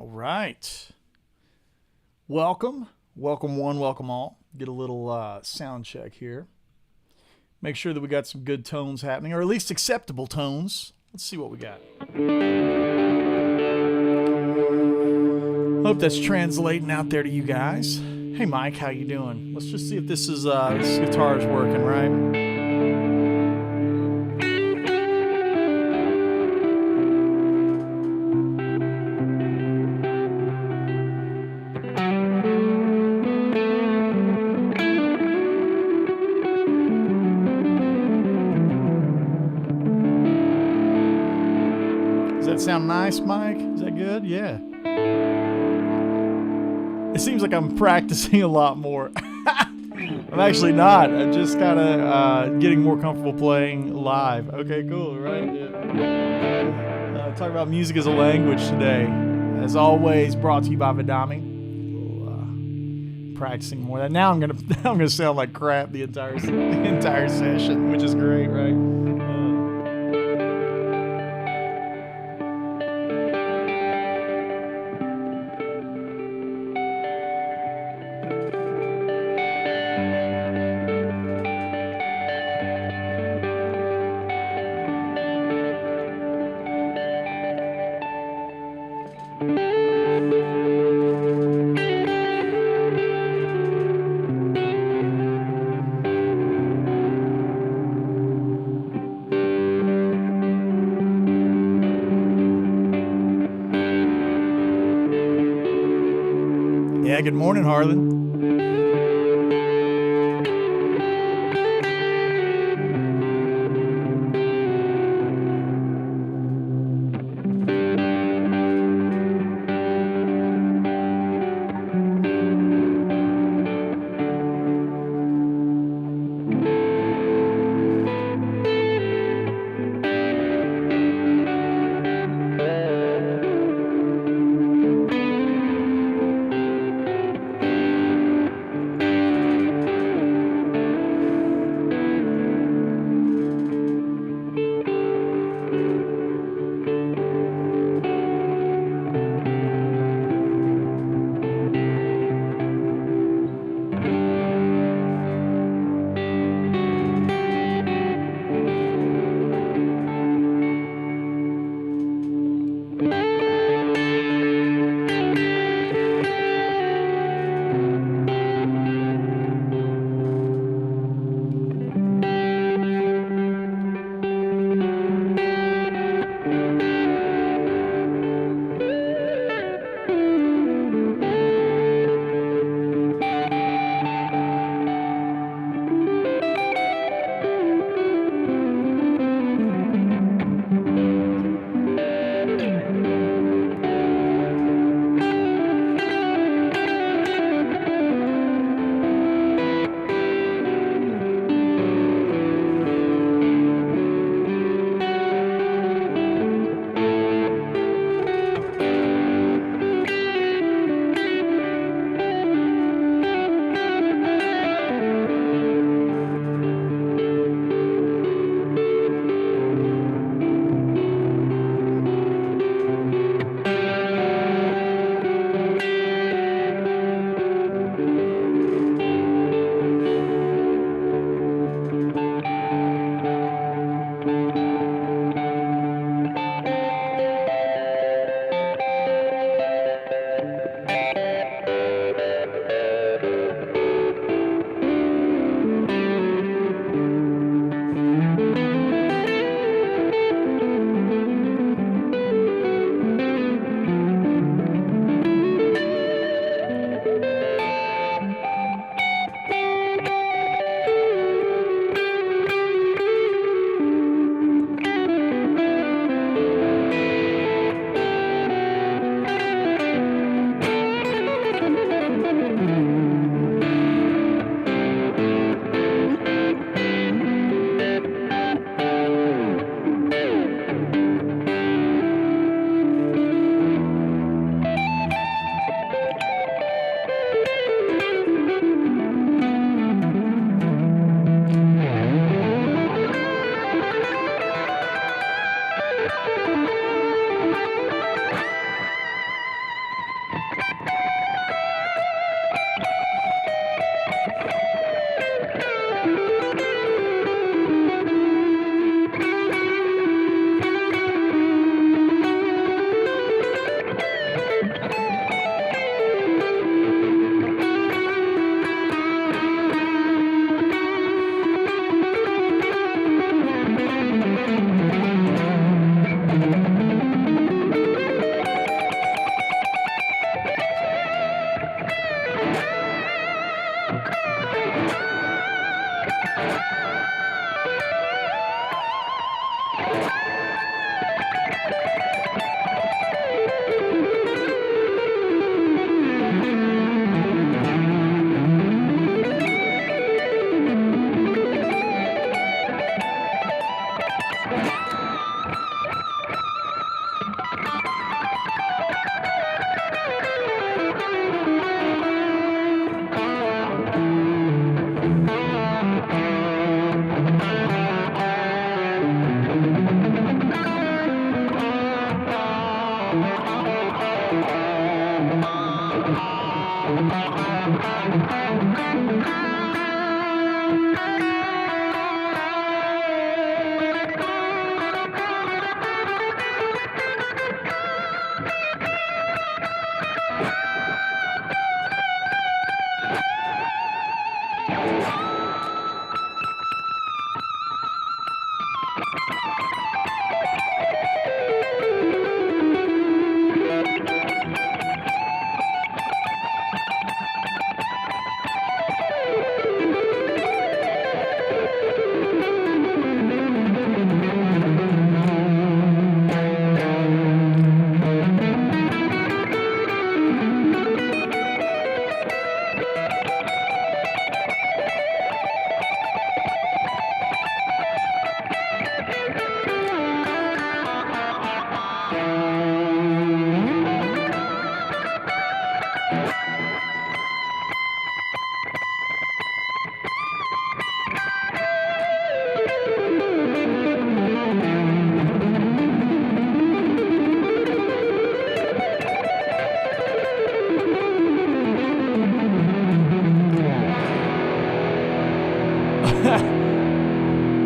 All right. Welcome. Welcome one, welcome all. Get a little sound check here. Make sure that we got some good tones happening, or at least acceptable tones. Let's see what we got. Hope that's translating out there to you guys. Hey Mike, how you doing? Let's just see if this guitar is working, right? Does that sound nice, Mike? Is that good? Yeah. It seems like I'm practicing a lot more. I'm actually not. I'm just kind of getting more comfortable playing live. Okay, cool, right? Yeah. Talk about music as a language today. As always, brought to you by Vidami. Practicing more of that. Now I'm gonna sound like crap the entire session, which is great, right? Yeah, good morning, Harlan.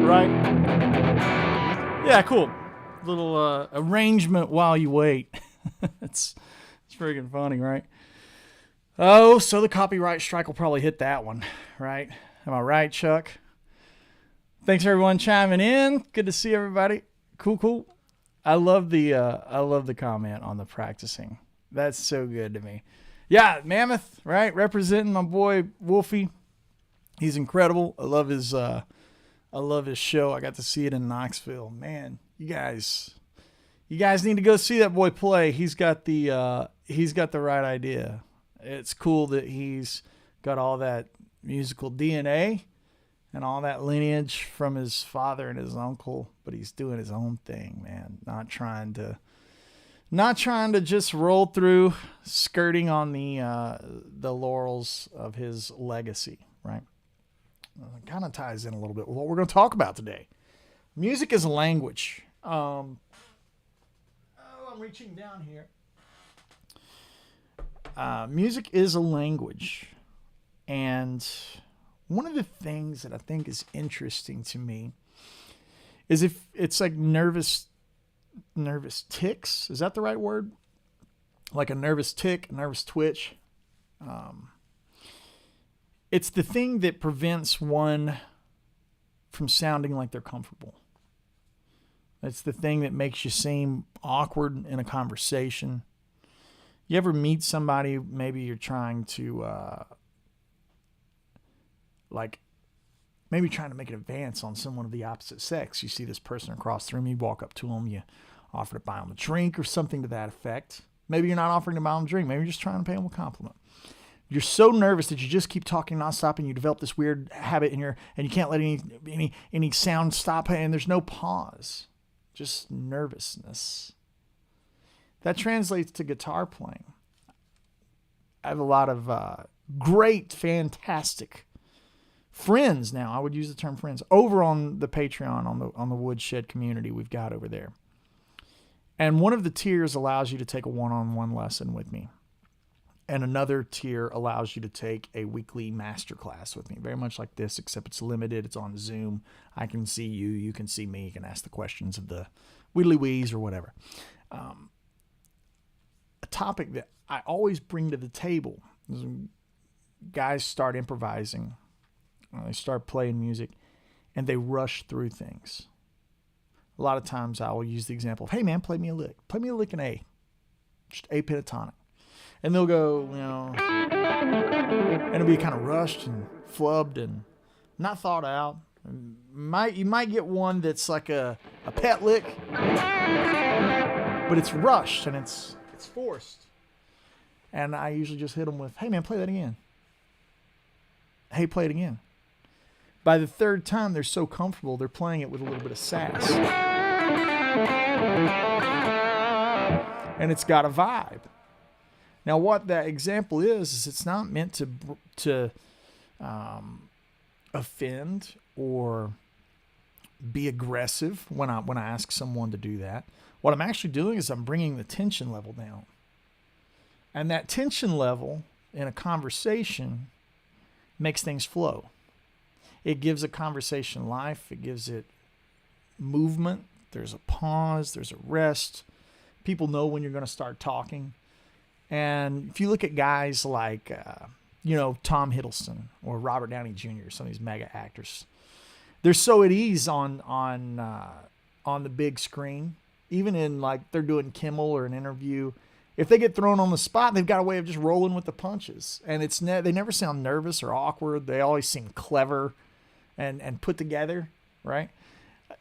Right? Yeah, cool. Little arrangement while you wait. it's freaking funny, right? Oh, so the copyright strike will probably hit that one, right? Am I right, Chuck? Thanks everyone chiming in. Good to see everybody. Cool. I love the comment on the practicing. That's so good to me. Yeah, Mammoth, right? Representing my boy Wolfie. He's incredible. I love his show. I got to see it in Knoxville. Man, you guys need to go see that boy play. He's got the right idea. It's cool that he's got all that musical DNA and all that lineage from his father and his uncle, but he's doing his own thing, man. Not trying to just roll through, skirting on the laurels of his legacy, right? It kind of ties in a little bit with what we're going to talk about today. Music is a language. I'm reaching down here. Music is a language. And one of the things that I think is interesting to me is if it's like nervous tics. Is that the right word? Like a nervous tick, a nervous twitch. It's the thing that prevents one from sounding like they're comfortable. It's the thing that makes you seem awkward in a conversation. You ever meet somebody, maybe you're trying to, maybe trying to make an advance on someone of the opposite sex. You see this person across the room, you walk up to them, you offer to buy them a drink or something to that effect. Maybe you're not offering to buy them a drink. Maybe you're just trying to pay them a compliment. You're so nervous that you just keep talking nonstop, and you develop this weird habit and you can't let any sound stop, and there's no pause. Just nervousness. That translates to guitar playing. I have a lot of great, fantastic friends now. I would use the term friends over on the Patreon, on the Woodshed community we've got over there. And one of the tiers allows you to take a one-on-one lesson with me. And another tier allows you to take a weekly masterclass with me. Very much like this, except it's limited. It's on Zoom. I can see you. You can see me. You can ask the questions of the Widdly Wees or whatever. A topic that I always bring to the table is when guys start improvising. They start playing music, and they rush through things. A lot of times I will use the example of, hey, man, play me a lick. Play me a lick in A. Just A pentatonic. And they'll go, and it'll be kind of rushed and flubbed and not thought out. You might get one that's like a pet lick, but it's rushed and it's forced. And I usually just hit them with, hey man, play that again. Hey, play it again. By the third time, they're so comfortable, they're playing it with a little bit of sass. And it's got a vibe. Now, what that example is it's not meant to offend or be aggressive when I ask someone to do that. What I'm actually doing is I'm bringing the tension level down. And that tension level in a conversation makes things flow. It gives a conversation life. It gives it movement. There's a pause. There's a rest. People know when you're going to start talking. And if you look at guys like, Tom Hiddleston or Robert Downey Jr., some of these mega actors, they're so at ease on the big screen. Even in like they're doing Kimmel or an interview, if they get thrown on the spot, they've got a way of just rolling with the punches, and they never sound nervous or awkward. They always seem clever and put together, right?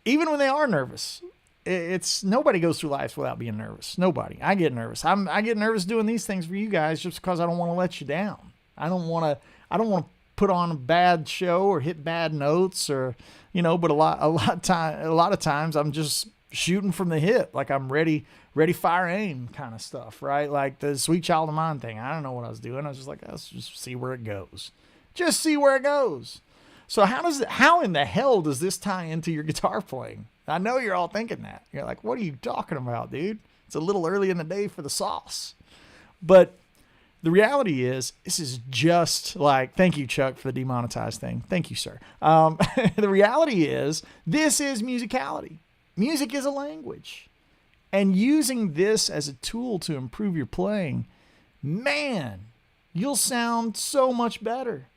Even when they are nervous, it's nobody goes through life without being nervous. Nobody. I get nervous. I get nervous doing these things for you guys just because I don't want to let you down. I don't want to put on a bad show or hit bad notes or but a lot of times I'm just shooting from the hip, like I'm ready, fire, aim kind of stuff, right? Like the Sweet Child of Mine thing. I don't know what I was doing. I was just like, let's just see where it goes. Just see where it goes. So how in the hell does this tie into your guitar playing? I know you're all thinking that. You're like, what are you talking about, dude? It's a little early in the day for the sauce. But the reality is, this is just like, thank you, Chuck, for the demonetized thing. Thank you, sir. The reality is, this is musicality. Music is a language. And using this as a tool to improve your playing, man, you'll sound so much better.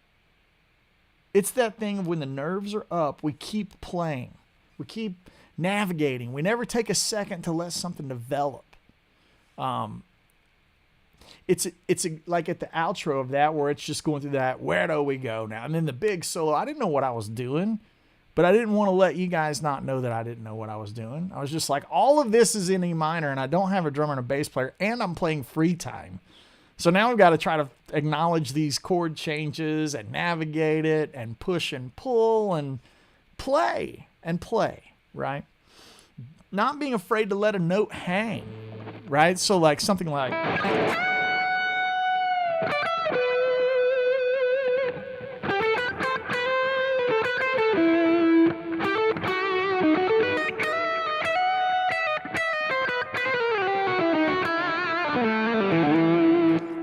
It's that thing of when the nerves are up, we keep playing. We keep navigating. We never take a second to let something develop. It's like at the outro of that where it's just going through that, where do we go now? And then the big solo, I didn't know what I was doing. But I didn't want to let you guys not know that I didn't know what I was doing. I was just like, all of this is in E minor, and I don't have a drummer and a bass player, and I'm playing free time. So now we've got to try to acknowledge these chord changes and navigate it and push and pull and play, right? Not being afraid to let a note hang, right? So like something like...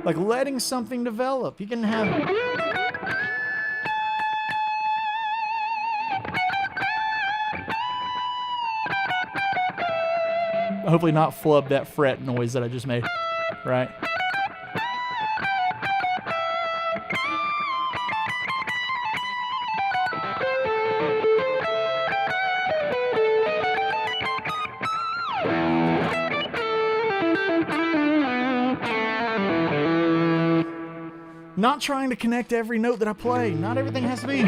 like letting something develop. You can have... hopefully not flub that fret noise that I just made, right? Not trying to connect every note that I play. Not everything has to be.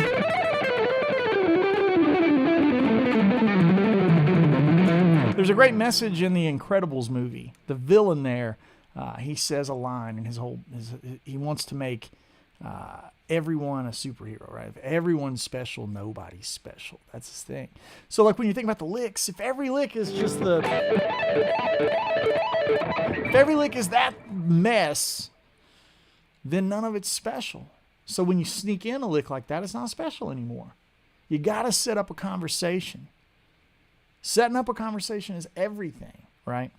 There's a great message in the Incredibles movie. The villain there, he says a line, and he wants to make everyone a superhero, right? If everyone's special, nobody's special. That's his thing. So like when you think about the licks, if every lick is just if every lick is that mess, then none of it's special. So when you sneak in a lick like that, it's not special anymore. You got to set up a conversation. Setting up a conversation is everything, right?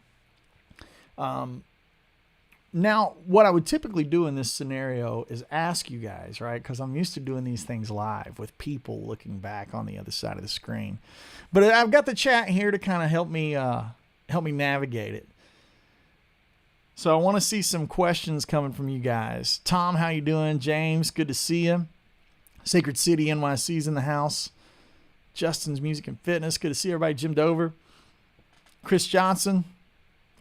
Now, what I would typically do in this scenario is ask you guys, right? Because I'm used to doing these things live with people looking back on the other side of the screen. But I've got the chat here to kind of help me navigate it. So I want to see some questions coming from you guys. Tom, how you doing? James, good to see you. Sacred City NYC's in the house. Justin's Music and Fitness, good to see everybody. Jim Dover, Chris Johnson,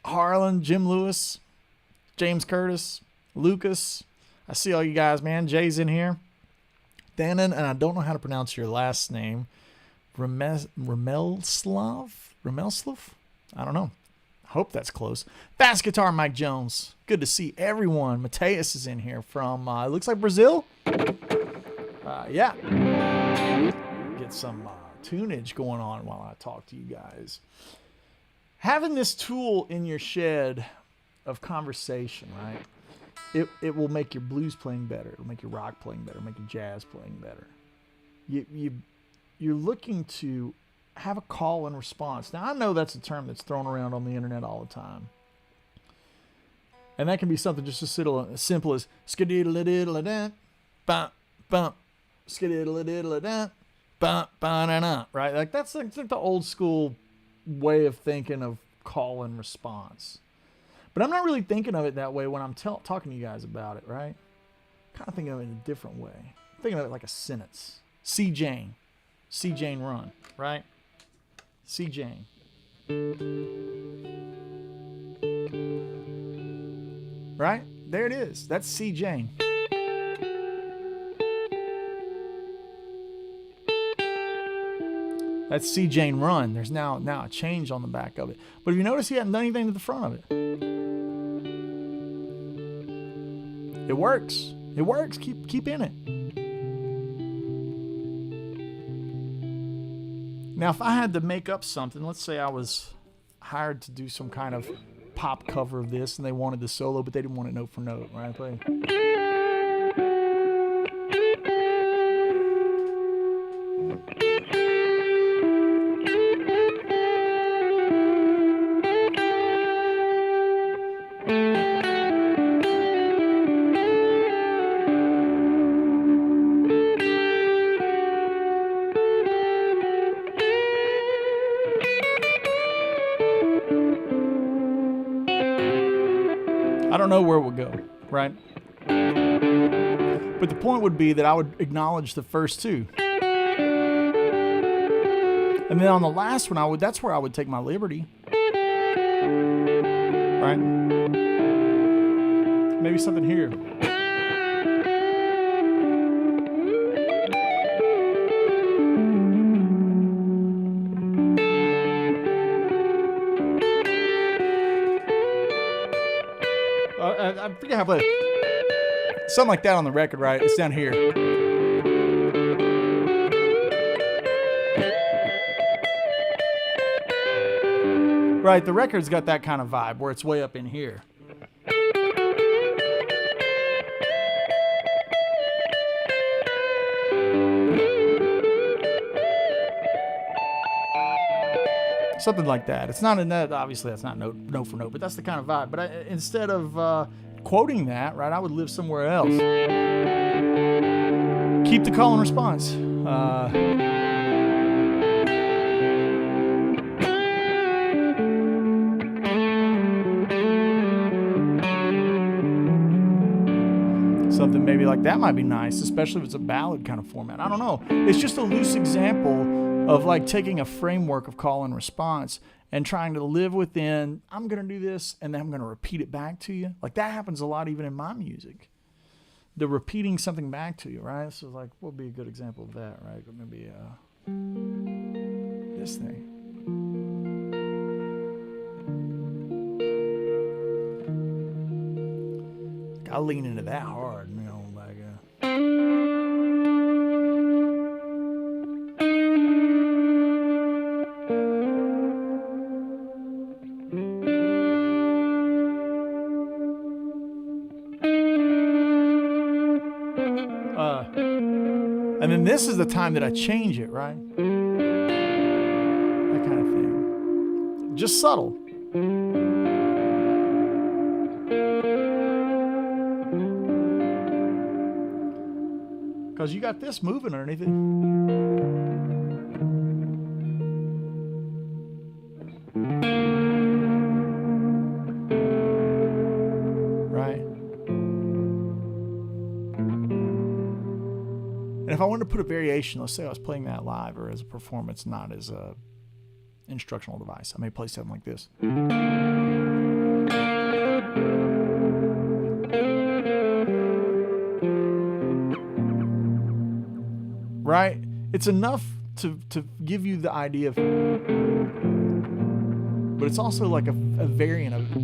Harlan, Jim Lewis, James Curtis, Lucas. I see all you guys, man. Jay's in here. Thanon, and I don't know how to pronounce your last name. Ramelslav? I don't know. I hope that's close. Fast Guitar, Mike Jones. Good to see everyone. Mateus is in here from, it looks like Brazil. Yeah. Get some tunage going on while I talk to you guys. Having this tool in your shed of conversation, right? It will make your blues playing better. It'll make your rock playing better. It'll make your jazz playing better. You're looking to have a call and response. Now, I know that's a term that's thrown around on the internet all the time. And that can be something just as simple as skididdle-diddle-da, bump, bump, skididdle-diddle-da, bump, ba-na-na, right? Like that's like the old school way of thinking of call and response. But I'm not really thinking of it that way when I'm talking to you guys about it, right? Kind of thinking of it in a different way. I'm thinking of it like a sentence. See Jane. See Jane run, right? See Jane. Right? There it is. That's see Jane. That's see Jane run. There's now a change on the back of it. But if you notice, he hadn't done anything to the front of it. It works. It works. Keep in it. Now, if I had to make up something, let's say I was hired to do some kind of pop cover of this, and they wanted the solo, but they didn't want it note for note, right? Play. I don't know where it would go, right? But the point would be that I would acknowledge the first two. And then on the last one, that's where I would take my liberty. Right? Maybe something here. I forget how to play it. Something like that on the record, right? It's down here. Right, the record's got that kind of vibe where it's way up in here. Something like that. It's not in that, obviously that's not note for note, but that's the kind of vibe. But instead of quoting that, right, I would live somewhere else. Keep the call and response. Something maybe like that might be nice, especially if it's a ballad kind of format. I don't know. It's just a loose example of like taking a framework of call and response and trying to live within, I'm going to do this and then I'm going to repeat it back to you. Like that happens a lot even in my music. The repeating something back to you, right? So like, what would be a good example of that, right? Maybe this thing. I lean into that hard, you know, like and then this is the time that I change it, right? That kind of thing. Just subtle. Because you got this moving underneath it. Right. And if I wanted to put a variation, let's say I was playing that live or as a performance, not as a instructional device, I may play something like this. Right? It's enough to give you the idea of, but it's also like a variant of it.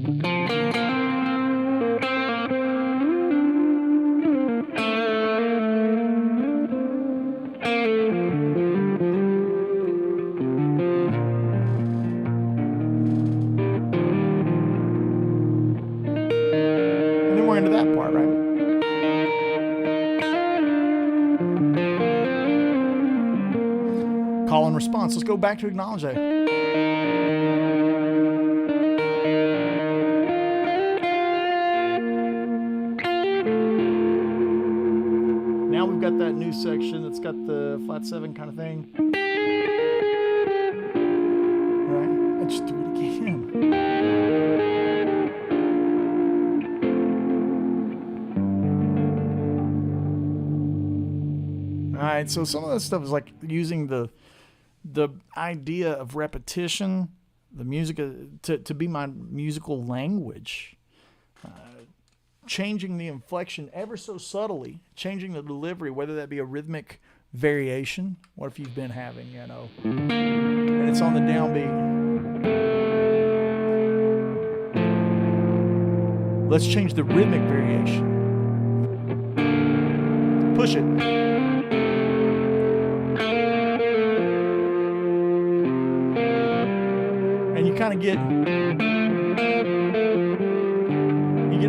And then we're into that part, right? Call and response. Let's go back to acknowledge that. Now we've got that new section that's got the flat 7 kind of thing. Right? I just do it again. Alright, so some of that stuff is like using the idea of repetition, the music to be my musical language. Changing the inflection ever so subtly, changing the delivery, whether that be a rhythmic variation. What if you've been having, you know, and it's on the downbeat. Let's change the rhythmic variation. Push it. And you kind of get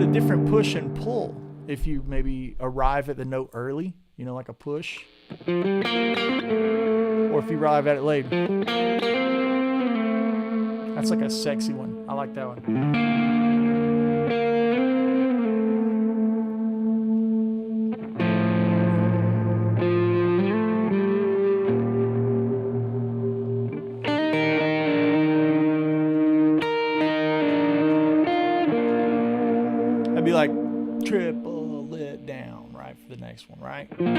a different push and pull if you maybe arrive at the note early, you know, like a push, or if you arrive at it late. That's like a sexy one. I like that one. That'd be like triple it down, right, for the next one, right? Right,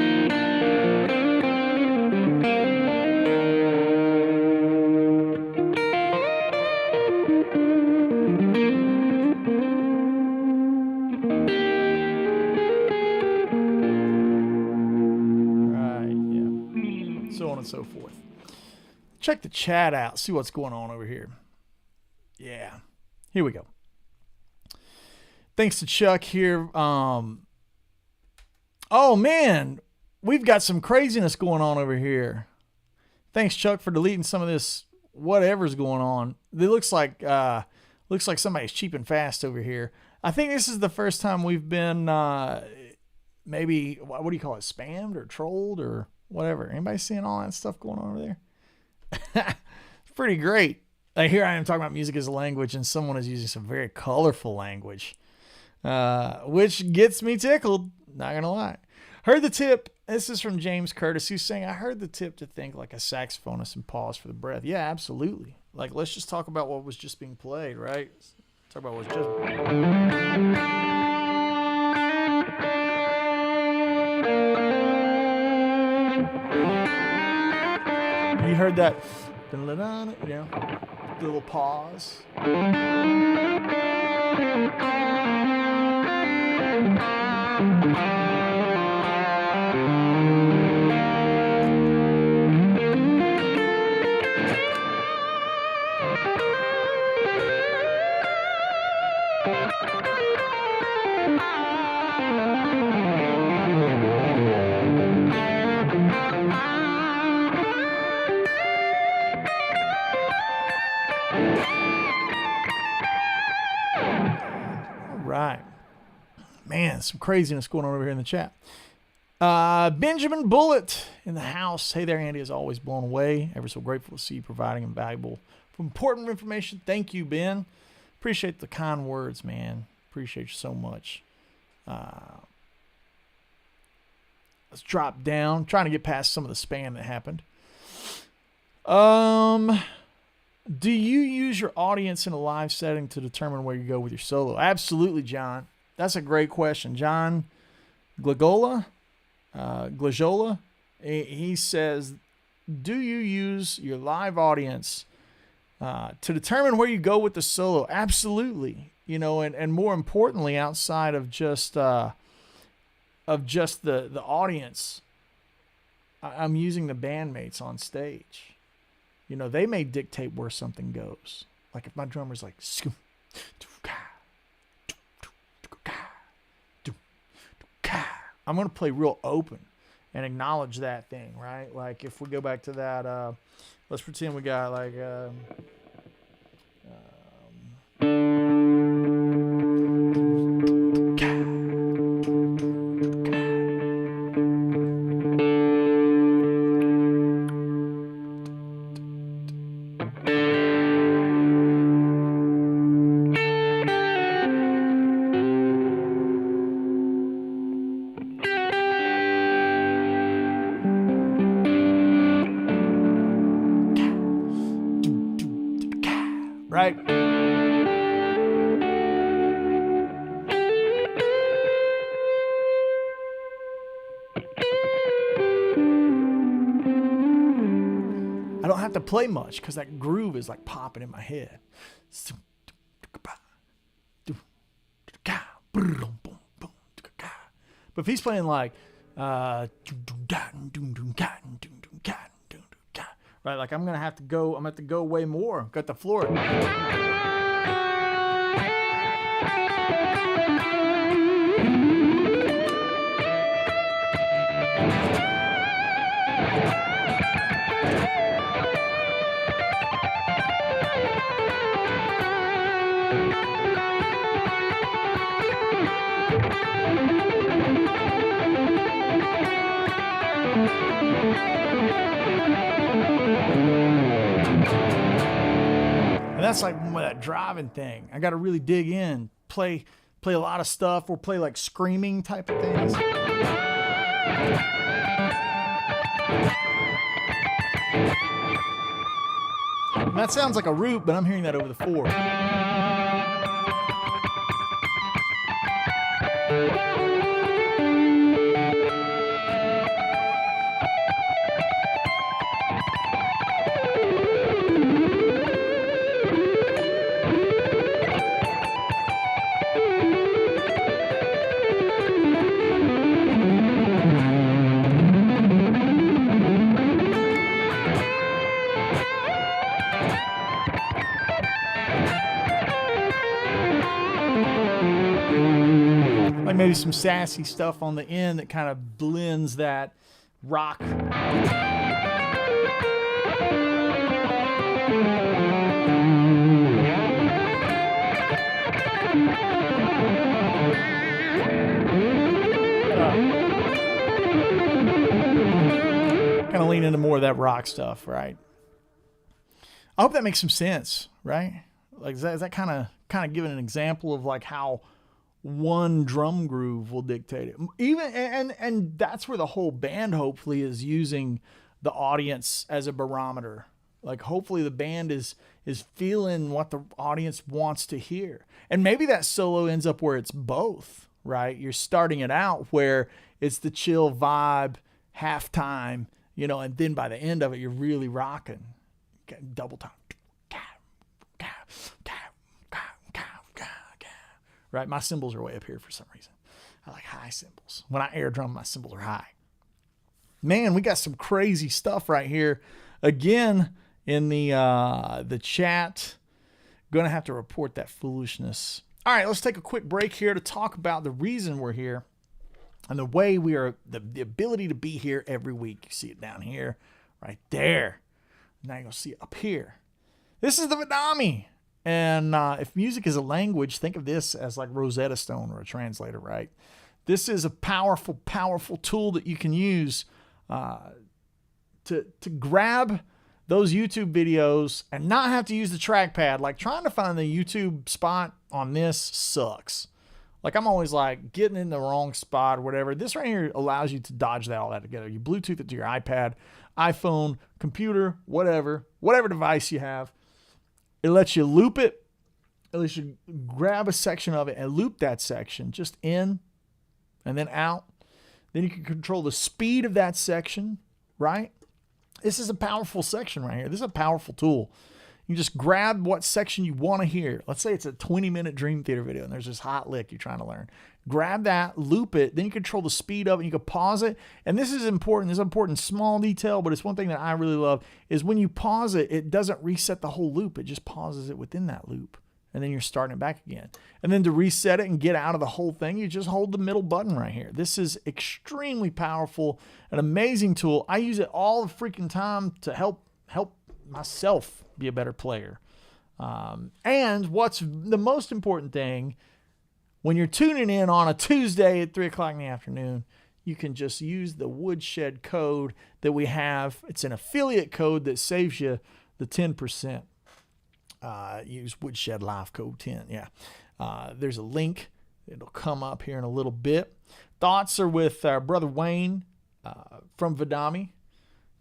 yeah. So on and so forth. Check the chat out, see what's going on over here. Yeah, here we go. Thanks to Chuck here. Oh man, we've got some craziness going on over here. Thanks, Chuck, for deleting some of this whatever's going on. It looks like somebody's cheap and fast over here. I think this is the first time we've been maybe, what do you call it, spammed or trolled or whatever. Anybody seeing all that stuff going on over there? It's pretty great. Like, here I am talking about music as a language, and someone is using some very colorful language. Which gets me tickled, not gonna lie. Heard the tip. This is from James Curtis, who's saying, I heard the tip to think like a saxophonist and pause for the breath. Yeah, absolutely. Like, let's just talk about what was just being played, right? Talk about what's just... You heard that, you know, the little pause. Right. Man, some craziness going on over here in the chat. Benjamin Bullitt in the house. Hey there, Andy, is always blown away. Ever so grateful to see you providing invaluable, important information. Thank you, Ben. Appreciate the kind words, man. Appreciate you so much. Let's drop down. Trying to get past some of the spam that happened. Do you use your audience in a live setting to determine where you go with your solo? Absolutely, John. That's a great question. John Glagola, he says, do you use your live audience to determine where you go with the solo? Absolutely. You know, and more importantly, outside of just the audience, I'm using the bandmates on stage. You know, they may dictate where something goes. Like if my drummer's like, I'm going to play real open and acknowledge that thing, right? Like if we go back to that, let's pretend we got like, right? I don't have to play much because that groove is like popping in my head. But if he's playing like, right, like I'm gonna have to go way more. Got the floor. And that's like that driving thing. I got to really dig in, play a lot of stuff, or play like screaming type of things. And that sounds like a root, but I'm hearing that over the 4. Like maybe some sassy stuff on the end that kind of blends that rock. Kind of lean into more of that rock stuff, right? I hope that makes some sense, right? Like is that kind of giving an example of like how one drum groove will dictate it. Even and that's where the whole band hopefully is using the audience as a barometer. Like hopefully the band is feeling what the audience wants to hear. And maybe that solo ends up where it's both, right? You're starting it out where it's the chill vibe, halftime, you know, and then by the end of it you're really rocking. Double time. Right, my cymbals are way up here for some reason. I like high cymbals. When I air drum, my cymbals are high. Man, we got some crazy stuff right here. Again, in the chat, gonna have to report that foolishness. All right, let's take a quick break here to talk about the reason we're here and the way we are, the ability to be here every week. You see it down here, right there. Now you're gonna see it up here. This is the Vidami. And if music is a language, think of this as like Rosetta Stone or a translator, right? This is a powerful, powerful tool that you can use to grab those YouTube videos and not have to use the trackpad. Like trying to find the YouTube spot on this sucks. Like I'm always like getting in the wrong spot or whatever. This right here allows you to dodge all that together. You Bluetooth it to your iPad, iPhone, computer, whatever device you have. It lets you loop it. It lets you grab a section of it and loop that section just in and then out. Then you can control the speed of that section, right? This is a powerful section right here. This is a powerful tool. You just grab what section you want to hear. Let's say it's a 20-minute Dream Theater video and there's this hot lick you're trying to learn. Grab that, loop it, then you control the speed of it. You can pause it. And this is important. This is an important small detail, but it's one thing that I really love is when you pause it, it doesn't reset the whole loop. It just pauses it within that loop. And then you're starting it back again. And then to reset it and get out of the whole thing, you just hold the middle button right here. This is extremely powerful, an amazing tool. I use it all the freaking time to help myself be a better player. And what's the most important thing, when you're tuning in on a Tuesday at 3 o'clock in the afternoon, you can just use the Woodshed code that we have. It's an affiliate code that saves you the 10%. Use Woodshed Live Code 10. Yeah. There's a link. It'll come up here in a little bit. Thoughts are with our brother Wayne from Vidami.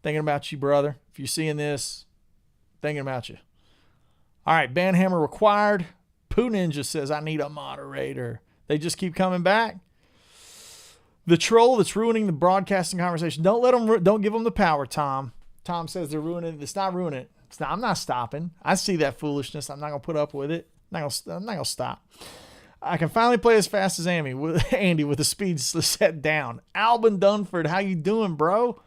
Thinking about you, brother. If you're seeing this, thinking about you. All right, Banhammer required. Pooh Ninja says, I need a moderator. They just keep coming back. The troll that's ruining the broadcasting conversation. Don't give them the power, Tom. Tom says they're ruining it. It's not ruining it. I'm not stopping. I see that foolishness. I'm not going to put up with it. I'm not going to stop. I can finally play as fast as Andy with the speed set down. Alban Dunford, how you doing, bro?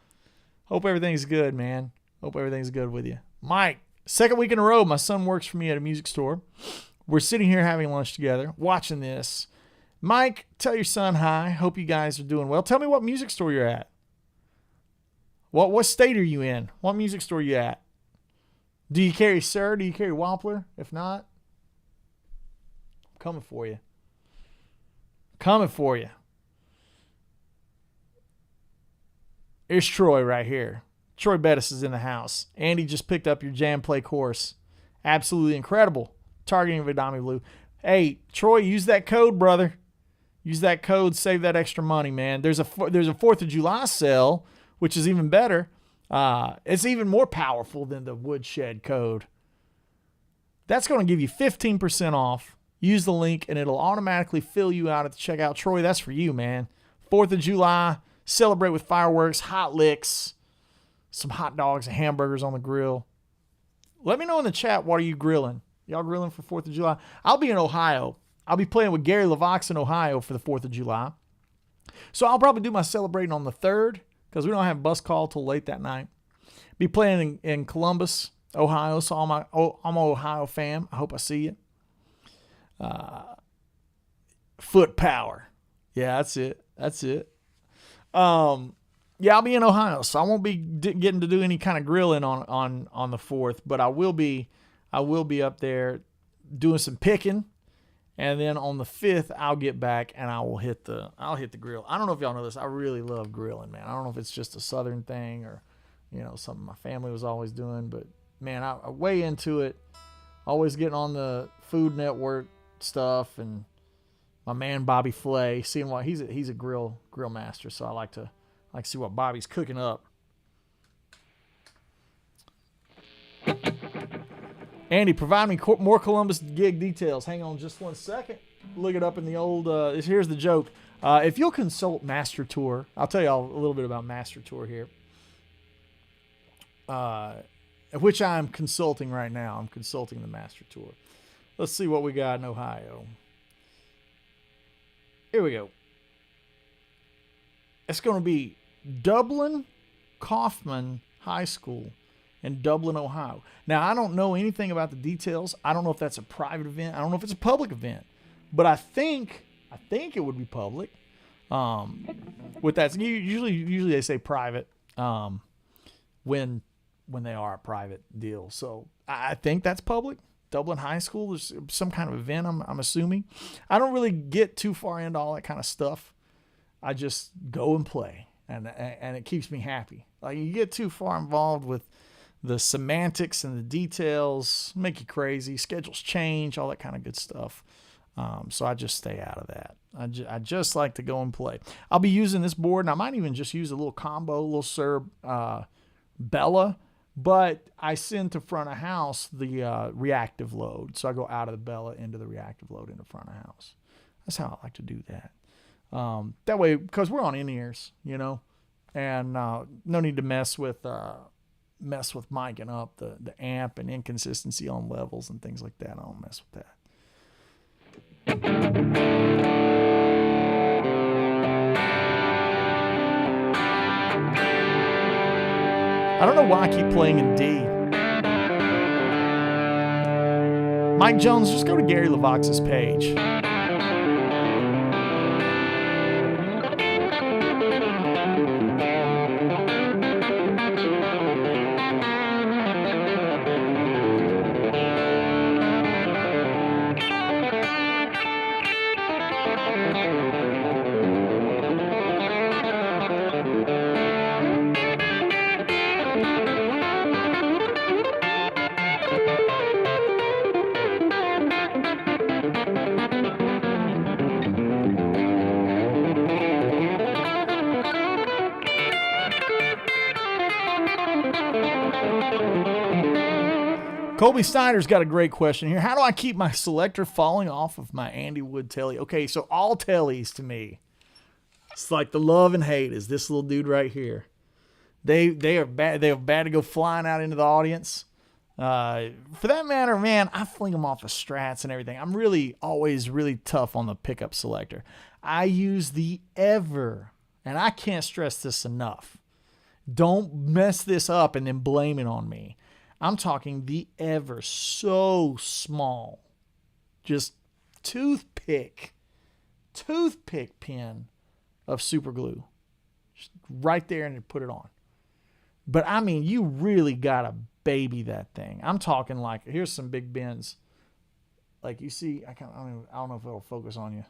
Hope everything's good, man. Hope everything's good with you. Mike, second week in a row, my son works for me at a music store. We're sitting here having lunch together, watching this. Mike, tell your son hi. Hope you guys are doing well. Tell me what music store you're at. What state are you in? What music store are you at? Do you carry Sir? Do you carry Wampler? If not, I'm coming for you. Coming for you. Here's Troy right here. Troy Bettis is in the house. Andy just picked up your jam play course. Absolutely incredible. Targeting Vidami Blue. Hey, Troy, use that code, brother. Use that code. Save that extra money, man. There's a 4th of July sale, which is even better. It's even more powerful than the Woodshed code. That's going to give you 15% off. Use the link, and it'll automatically fill you out at the checkout. Troy, that's for you, man. 4th of July. Celebrate with fireworks, hot licks, some hot dogs and hamburgers on the grill. Let me know in the chat, what are you grilling? Y'all grilling for 4th of July? I'll be in Ohio. I'll be playing with Gary LaVox in Ohio for the 4th of July. So I'll probably do my celebrating on the 3rd because we don't have bus call till late that night. Be playing in Columbus, Ohio. So I'm an Ohio fam. I hope I see you. Foot power. Yeah, that's it. That's it. Yeah, I'll be in Ohio, so I won't be getting to do any kind of grilling on the 4th, but I will be up there doing some picking, and then on the 5th I'll get back and I'll hit the grill. I don't know if y'all know this. I really love grilling, man. I don't know if it's just a Southern thing or something my family was always doing, but man, I way into it. Always getting on the Food Network stuff, and my man Bobby Flay, seeing what he's a grill master, so I like to see what Bobby's cooking up. Andy, provide me more Columbus gig details. Hang on just one second. Look it up in the old. Here's the joke. If you'll consult Master Tour, I'll tell y'all a little bit about Master Tour here, which I'm consulting right now. I'm consulting the Master Tour. Let's see what we got in Ohio. Here we go. It's going to be Dublin Kaufman High School in Dublin, Ohio. Now, I don't know anything about the details. I don't know if that's a private event. I don't know if it's a public event. But I think it would be public. With that, usually they say private when they are a private deal. So I think that's public. Dublin High School, there's some kind of event, I'm assuming. I don't really get too far into all that kind of stuff. I just go and play, and it keeps me happy. Like, you get too far involved with the semantics and the details, make you crazy. Schedules change, all that kind of good stuff. So I just stay out of that. I just like to go and play. I'll be using this board, and I might even just use a little combo, a little Sir Bella. But I send to front of house the reactive load. So I go out of the Bella into the reactive load into front of house. That's how I like to do that. That way, because we're on in-ears, and no need to mess with micing up the amp and inconsistency on levels and things like that. I don't mess with that. I don't know why I keep playing in D. Mike Jones, just go to Gary LaVox's page. Colby Snyder's got a great question here. How do I keep my selector falling off of my Andy Wood telly? Okay, so all tellies to me, it's like the love and hate is this little dude right here. They are bad. They are bad to go flying out into the audience. For that matter, man, I fling them off of strats and everything. I'm really always really tough on the pickup selector. I use the Ever, and I can't stress this enough. Don't mess this up and then blame it on me. I'm talking the Ever, so small, just toothpick pin of super glue, just right there, and put it on. But I mean, you really gotta baby that thing. I'm talking like, here's some big bends. Like you see, I don't know if it'll focus on you.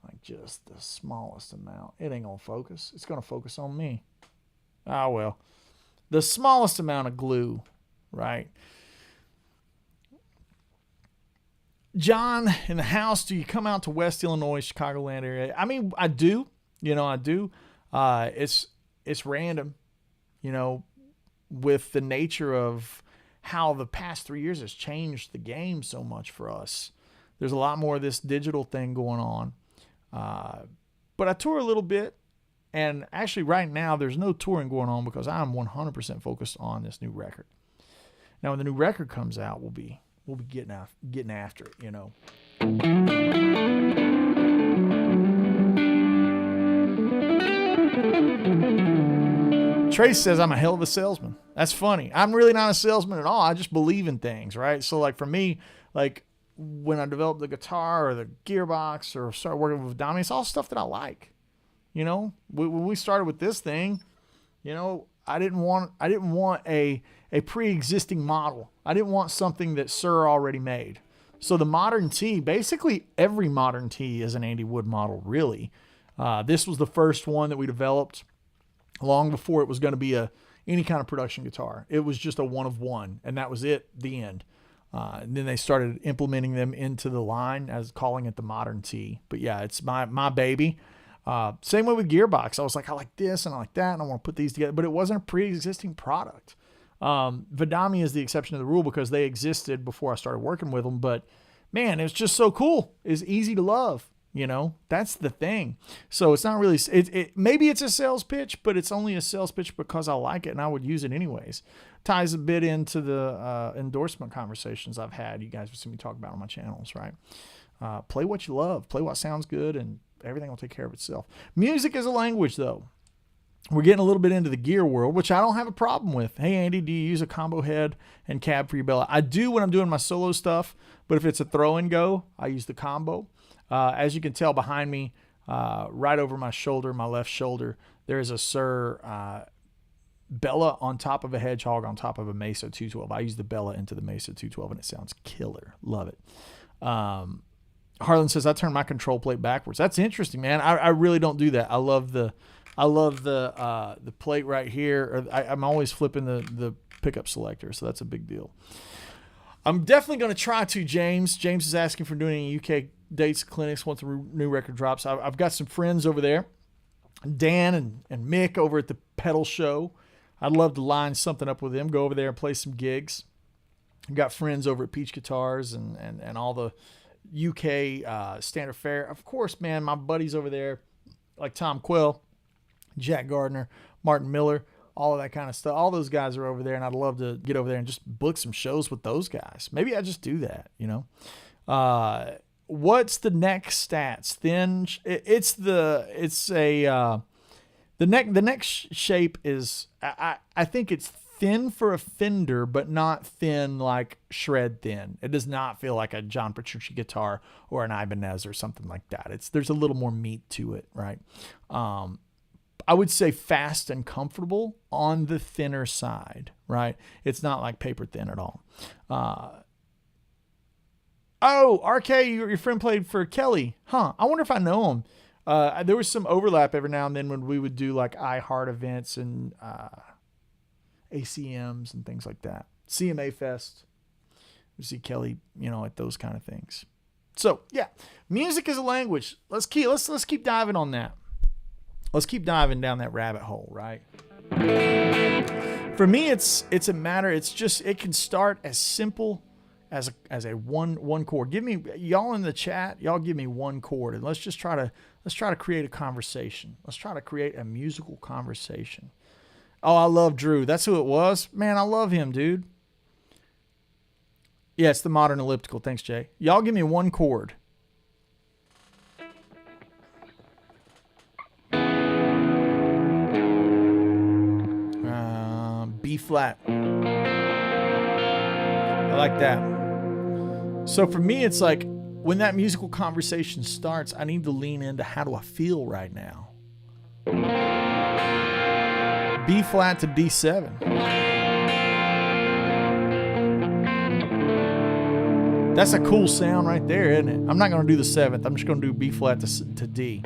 Like just the smallest amount. It ain't gonna focus. It's gonna focus on me. Ah, well. The smallest amount of glue, right? John, in the house, do you come out to West Illinois, Chicagoland area? I mean, I do. I do. It's random, with the nature of how the past 3 years has changed the game so much for us. There's a lot more of this digital thing going on. But I tour a little bit. And actually right now there's no touring going on because I'm 100% focused on this new record. Now when the new record comes out, we'll be getting after it, Trace says I'm a hell of a salesman. That's funny. I'm really not a salesman at all. I just believe in things, right? So like for me, like when I developed the guitar or the gearbox or started working with Vidami, it's all stuff that I like. When we started with this thing, I didn't want a pre-existing model. I didn't want something that Sir already made. So the modern T, basically every modern T is an Andy Wood model, really. This was the first one that we developed long before it was going to be any kind of production guitar. It was just a one of one, and that was it, the end. And then they started implementing them into the line as calling it the modern T. But yeah, it's my baby. Same way with gearbox. I was like, I like this and I like that and I want to put these together, but it wasn't a pre-existing product. Vidami is the exception to the rule because they existed before I started working with them, but man, it's just so cool. It's easy to love, that's the thing. So it's not really, maybe it's a sales pitch, but it's only a sales pitch because I like it and I would use it anyways. Ties a bit into the endorsement conversations I've had. You guys have seen me talk about on my channels, right? Play what you love, play what sounds good, and everything will take care of itself. Music is a language, though. We're getting a little bit into the gear world, which I don't have a problem with. Hey, Andy, do you use a combo head and cab for your bella? I do when I'm doing my solo stuff, but if it's a throw and go, I use the combo. As you can tell behind me, right over my shoulder, my left shoulder, there is a Sir Bella on top of a Hedgehog on top of a Mesa 212. I use the Bella into the Mesa 212, and it sounds killer. Love it. Harlan says I turn my control plate backwards. That's interesting, man. I really don't do that. I love the plate right here. I'm always flipping the pickup selector, so that's a big deal. I'm definitely going to try to, James. James is asking for doing any UK dates, clinics once the new record drops. I've got some friends over there, Dan and Mick over at the Pedal Show. I'd love to line something up with them, go over there and play some gigs. I've got friends over at Peach Guitars and all the UK standard fare. Of course, man, my buddies over there like Tom Quill, Jack Gardner, Martin Miller, all of that kind of stuff. All those guys are over there, and I'd love to get over there and just book some shows with those guys. Maybe I just do that, What's the neck stats? Thin. The neck shape is. I think it's thin for a Fender, but not thin like shred thin. It does not feel like a John Petrucci guitar or an Ibanez or something like that. There's a little more meat to it, right? I would say fast and comfortable on the thinner side, right? It's not like paper thin at all. RK, your friend played for Kelly. Huh. I wonder if I know him. There was some overlap every now and then when we would do like iHeart events and ACMs and things like that. CMA Fest. We see Kelly, at those kind of things. So yeah, music is a language. Let's keep diving on that. Let's keep diving down that rabbit hole, right? For me, it's a matter. It's just, it can start as simple as a one chord. Give me, y'all in the chat, y'all give me one chord, and let's try to create a conversation. Let's try to create a musical conversation. Oh, I love Drew. That's who it was. Man, I love him, dude. Yeah, it's the modern elliptical. Thanks, Jay. Y'all give me one chord. B flat. I like that. So for me, it's like when that musical conversation starts, I need to lean into how do I feel right now. B flat to D7. That's a cool sound right there, isn't it? I'm not going to do the 7th. I'm just going to do B flat to D.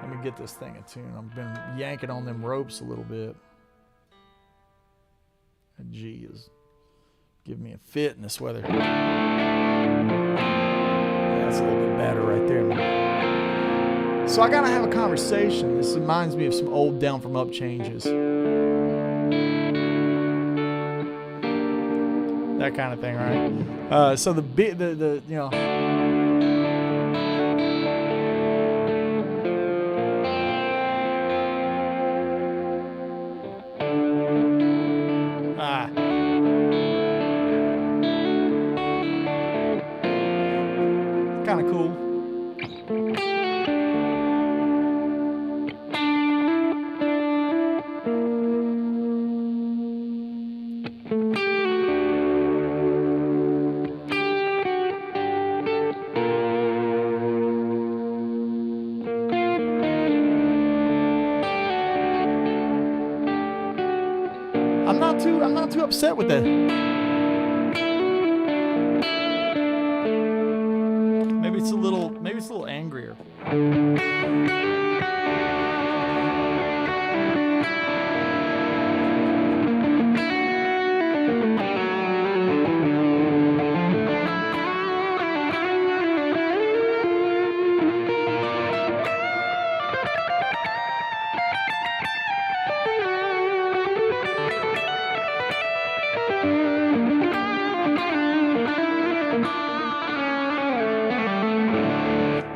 Let me get this thing in tune. I've been yanking on them ropes a little bit. A G is giving me a fit in this weather. That's a little bit better right there. So I got to have a conversation. This reminds me of some old Down From Up changes. That kind of thing, right? So the you know. Kind of cool. I'm not too upset with that. Maybe it's a little angrier.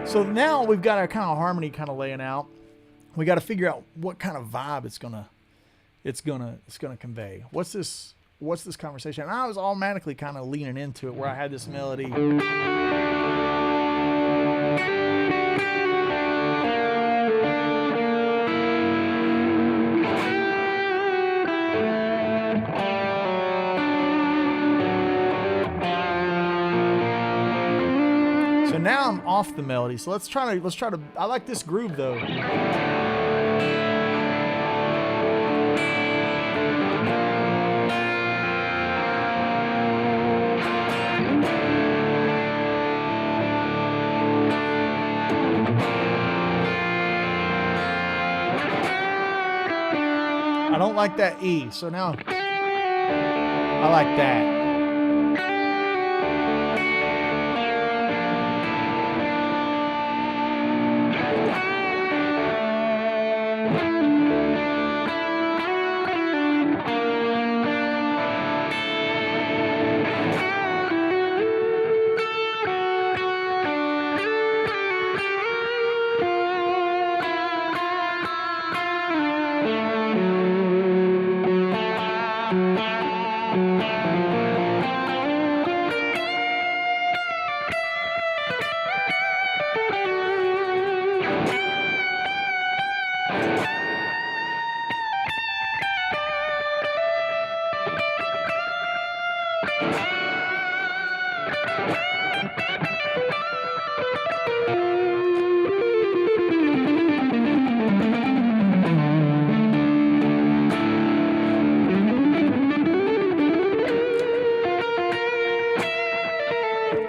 So now we've got our kind of harmony kind of laying out. We got to figure out what kind of vibe it's gonna convey. What's this conversation? And I was automatically kind of leaning into it where I had this melody. So now I'm off the melody. So let's try to. I like this groove though. I don't like that E. So now I like that.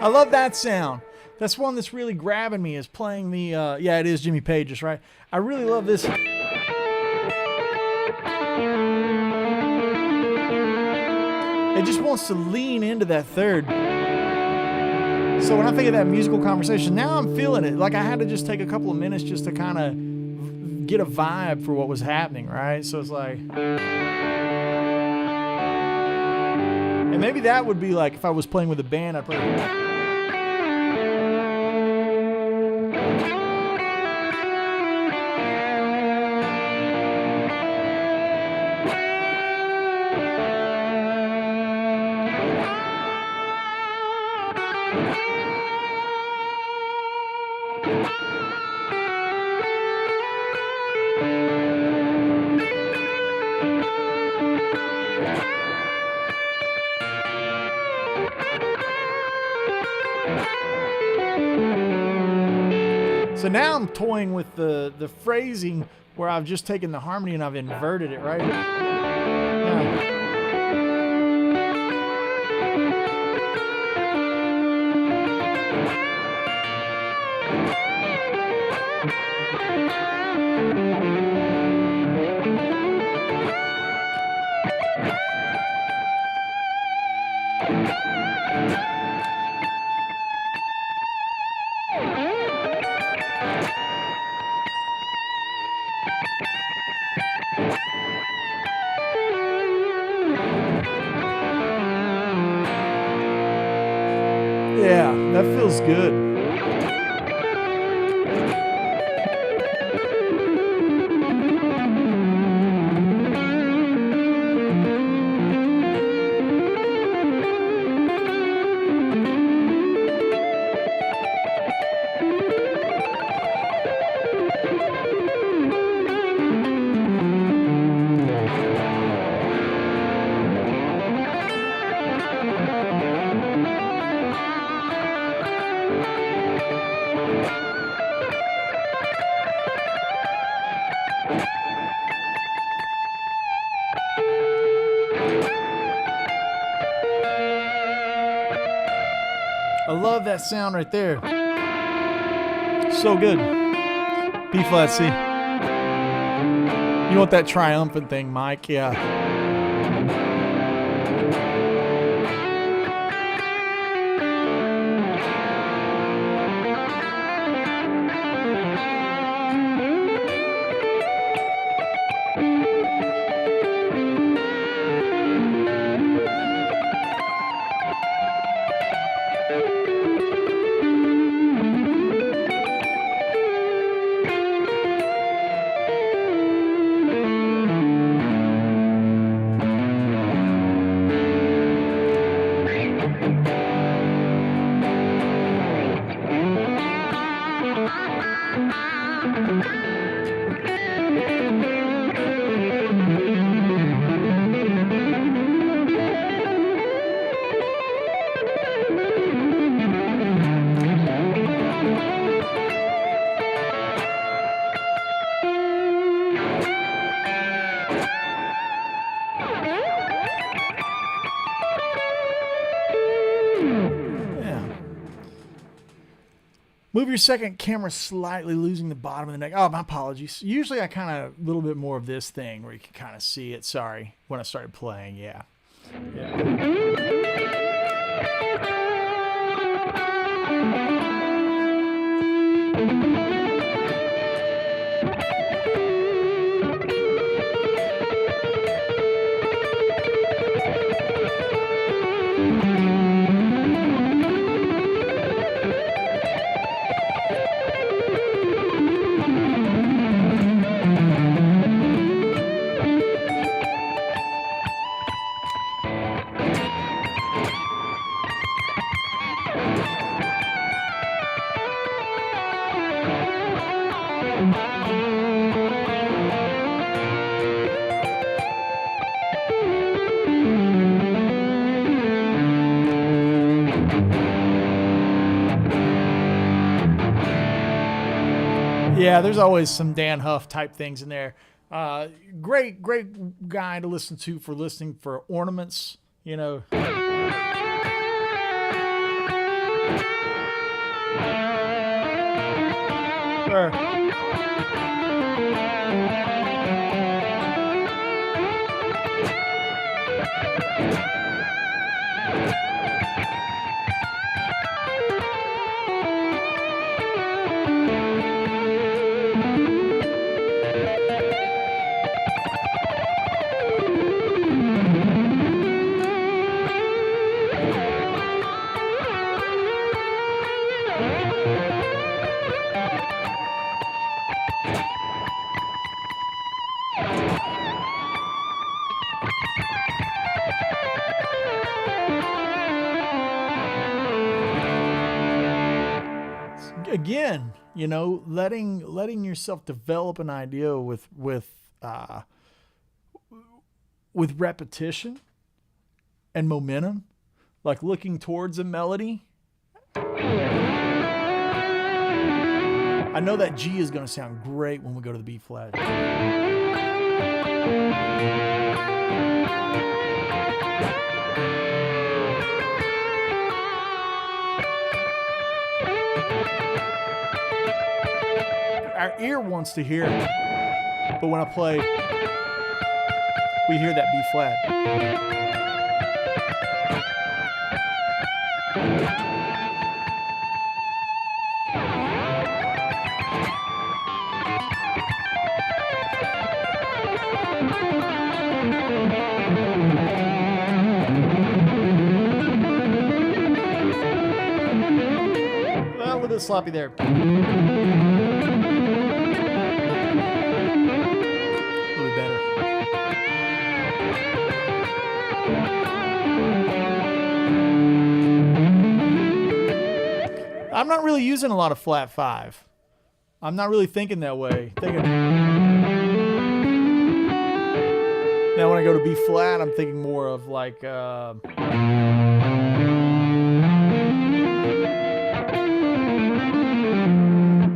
I love that sound. That's one that's really grabbing me, is playing the, yeah, it is Jimmy Page's, right? I really love this. It just wants to lean into that third. So when I think of that musical conversation, now I'm feeling it. Like I had to just take a couple of minutes just to kind of get a vibe for what was happening, right? So it's like, and maybe that would be like if I was playing with a band, I'd play. So now I'm toying with the phrasing where I've just taken the harmony and I've inverted it, right? Now, yeah, that feels good. I love that sound right there. So good. B flat C. You want that triumphant thing, Mike? Yeah. Move your second camera slightly, losing the bottom of the neck. Oh, my apologies. Usually I kind of a little bit more of this thing where you can kind of see it. Sorry. When I started playing, yeah. Yeah, there's always some Dan Huff type things in there. Great guy to listen to for listening for ornaments, you know. again, you know, letting yourself develop an idea with repetition and momentum, like looking towards a melody. I know that G is going to sound great when we go to the B flat. Our ear wants to hear it, but when I play, we hear that B flat. Well, a little bit sloppy there. I'm not really using a lot of flat 5. I'm not really thinking that way. Now when I go to B flat, I'm thinking more of like more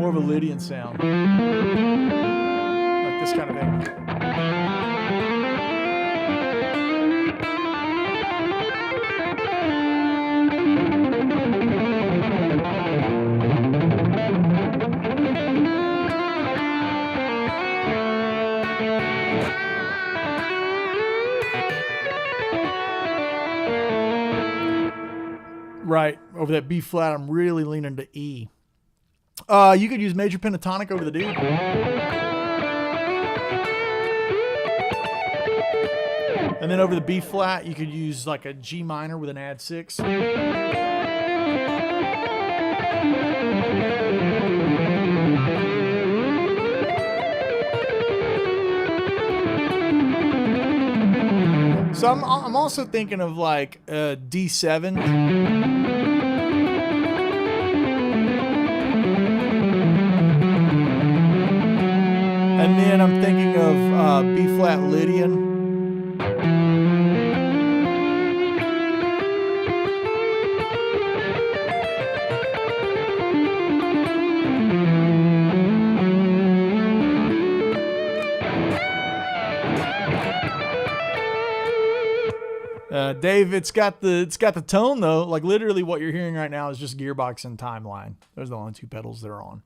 of a Lydian sound, like this kind of thing. Right, over that B flat, I'm really leaning to E. You could use major pentatonic over the D. And then over the B flat, you could use like a G minor with an add 6. So I'm also thinking of like D7. And then I'm thinking of B flat Lydian. Dave, it's got the tone though. Like literally what you're hearing right now is just gearbox and timeline. Those are the only two pedals that are on.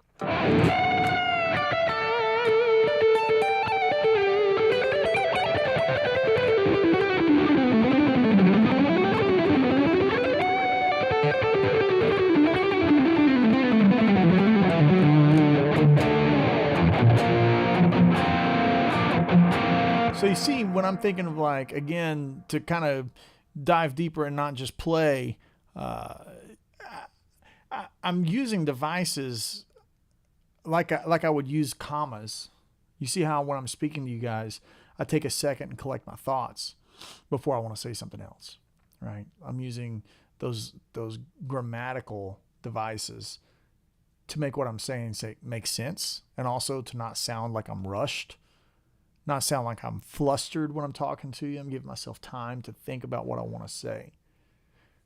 So you see, when I'm thinking of like, again, to kind of dive deeper and not just play, I'm using devices like I would use commas. You see how when I'm speaking to you guys, I take a second and collect my thoughts before I want to say something else, right? I'm using those grammatical devices to make what I'm saying make sense, and also to not sound like I'm rushed. Not sound like I'm flustered when I'm talking to you. I'm giving myself time to think about what I want to say.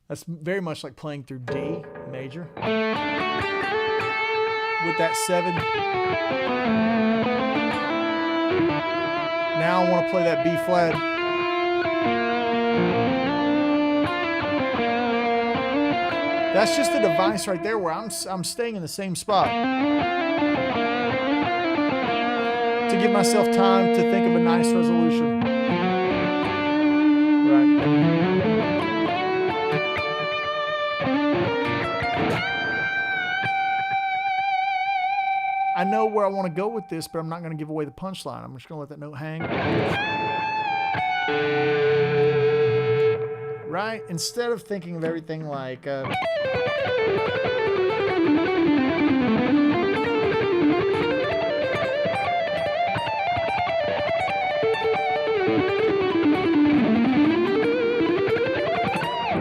That's very much like playing through D major. With that 7. Now I want to play that B flat. That's just a device right there where I'm staying in the same spot. To give myself time to think of a nice resolution. Right. I know where I want to go with this, but I'm not going to give away the punchline. I'm just going to let that note hang. Right? Instead of thinking of everything like...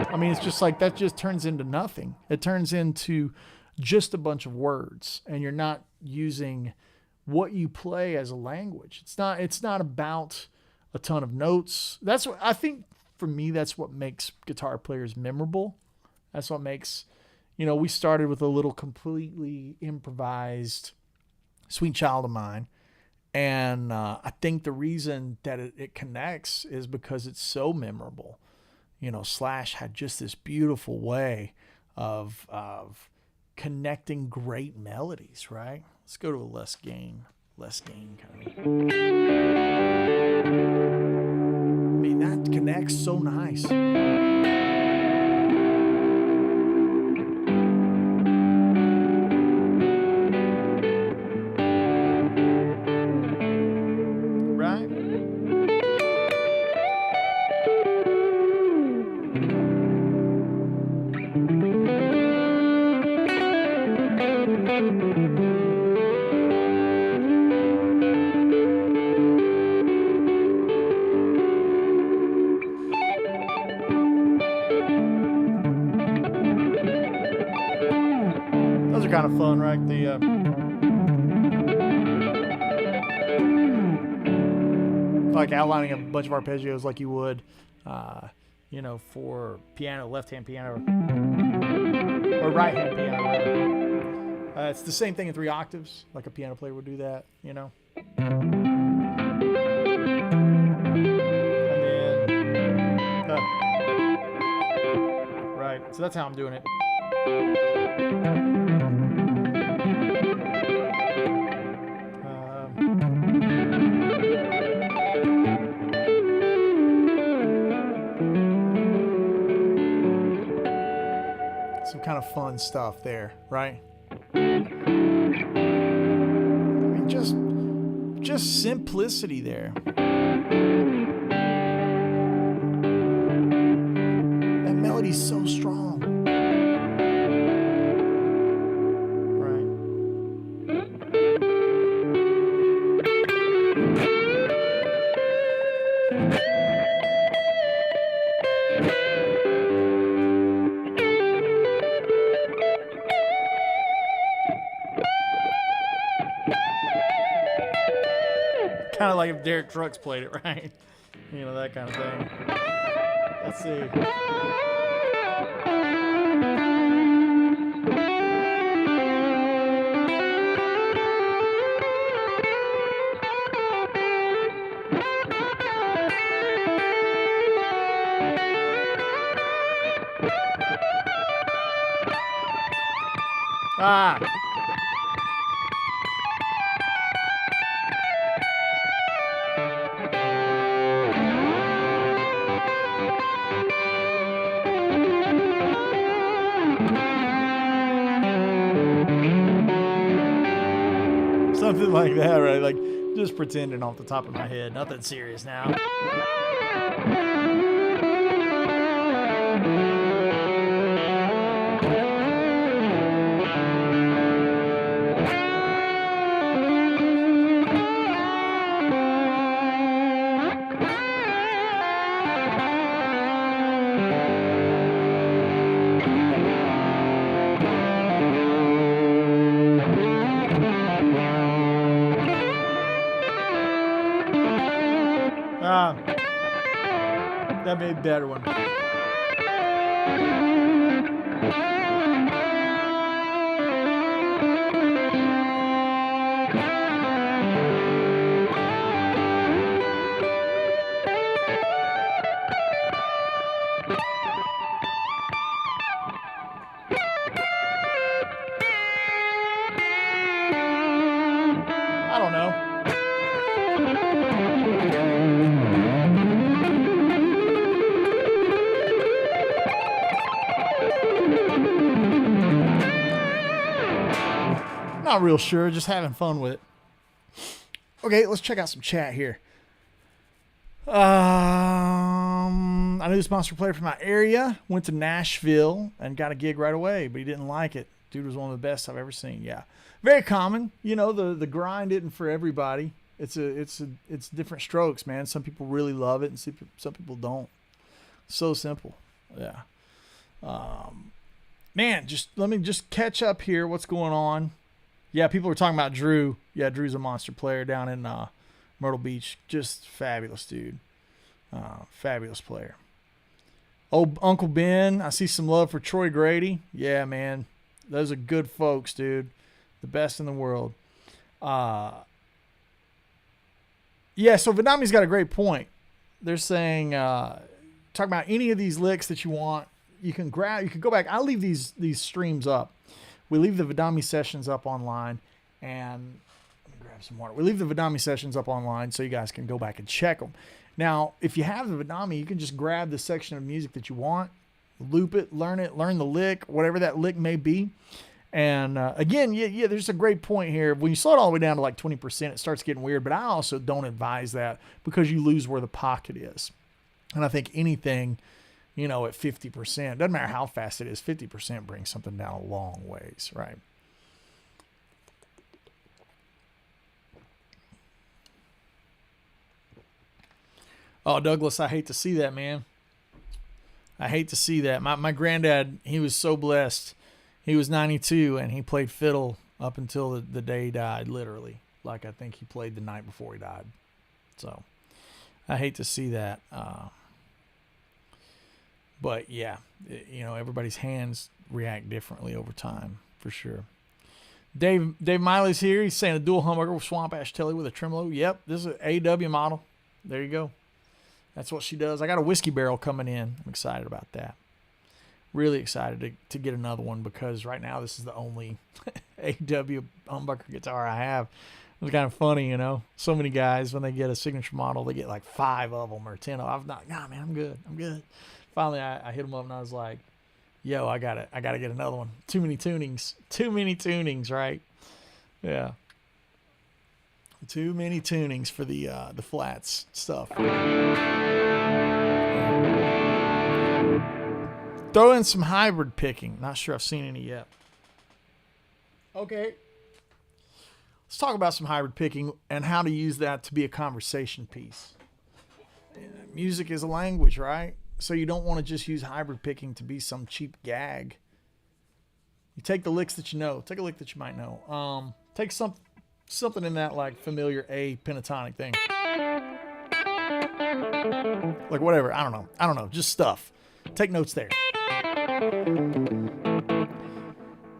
I mean, it's just like that just turns into nothing. It turns into just a bunch of words, and you're not using what you play as a language. It's not about a ton of notes. That's what I think, for me, that's what makes guitar players memorable. That's what makes, we started with a little completely improvised Sweet Child of Mine. And I think the reason that it connects is because it's so memorable. Slash had just this beautiful way of connecting great melodies, right? Let's go to a less gain kind of. I mean, that connects so nice. Right? Those are kind of fun, right? Like outlining a bunch of arpeggios like you would, for piano, left-hand piano, or right-hand piano. It's the same thing in 3 octaves, like a piano player would do that, And then, right, so that's how I'm doing it. Some kind of fun stuff there, right? I mean, just simplicity there. That melody's so strong. Kind of like if Derek Trucks played it, right? That kind of thing. Let's see. Ah! Something like that, right? Like, just pretending off the top of my head. Nothing serious now. That made a better one. I don't know. Not real sure, just having fun with it. Okay, let's check out some chat here. I knew this monster player from my area, went to Nashville and got a gig right away, but he didn't like it. Dude was one of the best I've ever seen. Yeah, very common. The grind isn't for everybody. It's different strokes, man. Some people really love it, and some people don't. So simple. Yeah. Man, let me catch up here. What's going on? Yeah, people were talking about Drew. Yeah, Drew's a monster player down in Myrtle Beach. Just fabulous dude. Fabulous player. Oh, Uncle Ben, I see some love for Troy Grady. Yeah, man. Those are good folks, dude. The best in the world. Yeah, so Vidami's got a great point. They're saying, talk about any of these licks that you want. You can go back. I'll leave these streams up. We leave the Vidami sessions up online, and let me grab some water. We leave the Vidami sessions up online so you guys can go back and check them. Now, if you have the Vidami, you can just grab the section of music that you want, loop it, learn the lick, whatever that lick may be. And again, yeah, there's a great point here. When you slow it all the way down to like 20%, it starts getting weird, but I also don't advise that because you lose where the pocket is. And I think anything, at 50%, doesn't matter how fast it is, 50% brings something down a long ways, right? Oh, Douglas, I hate to see that, man. I hate to see that. My granddad, he was so blessed. He was 92, and he played fiddle up until the day he died, literally. Like, I think he played the night before he died. So, I hate to see that. But, yeah, everybody's hands react differently over time, for sure. Dave Miley's here. He's saying a dual humbucker with swamp ash telly with a tremolo. Yep, this is an AW model. There you go. That's what she does. I got a whiskey barrel coming in. I'm excited about that. Really excited to get another one because right now this is the only AW humbucker guitar I have. It was kind of funny, So many guys, when they get a signature model, they get like 5 of them or 10 of them. I'm not, nah, man, I'm good. Finally, I hit them up and I was like, yo, I gotta get another one. Too many tunings, right? Yeah. Too many tunings for the flats stuff. Throw in some hybrid picking. Not sure I've seen any yet. Okay. Let's talk about some hybrid picking and how to use that to be a conversation piece. Music is a language, right? So you don't want to just use hybrid picking to be some cheap gag. You take the licks that you know. Take a lick that you might know. Take something in that like familiar A pentatonic thing. Like whatever. I don't know. Just stuff. Take notes there.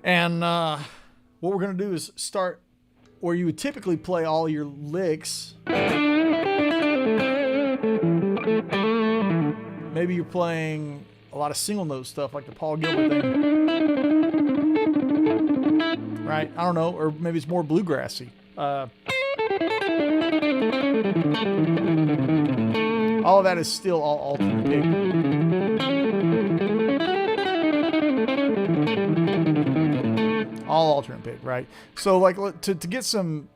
And what we're going to do is start where you would typically play all your licks. Maybe you're playing a lot of single note stuff like the Paul Gilbert thing. Right? I don't know. Or maybe it's more bluegrassy. All of that is still all alternate pick. All alternate pick, right? So like to get some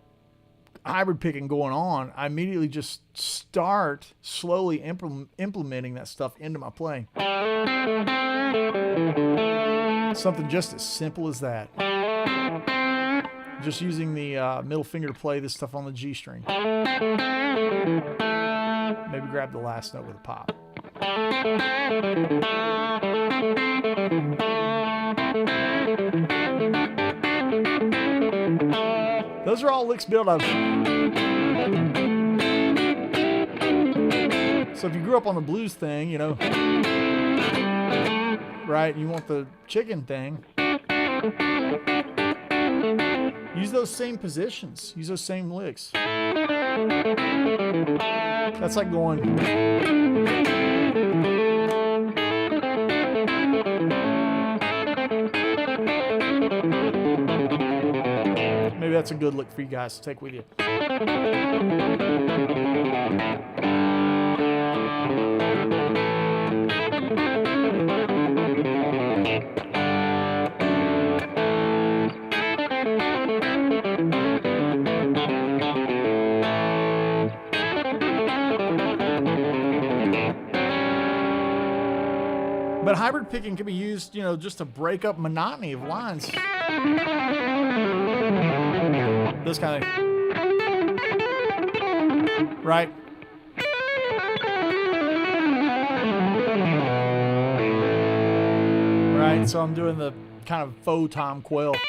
hybrid picking going on, I immediately just start slowly implementing that stuff into my playing. Something just as simple as that. Just using the middle finger to play this stuff on the G string. Maybe grab the last note with a pop. Those are all licks built of. So if you grew up on the blues thing, right, and you want the chicken thing, use those same positions. Use those same licks. That's like going. Maybe that's a good lick for you guys to take with you. But hybrid picking can be used, just to break up monotony of lines. This kind of thing. Right? Right, so I'm doing the kind of faux Tom Quayle. That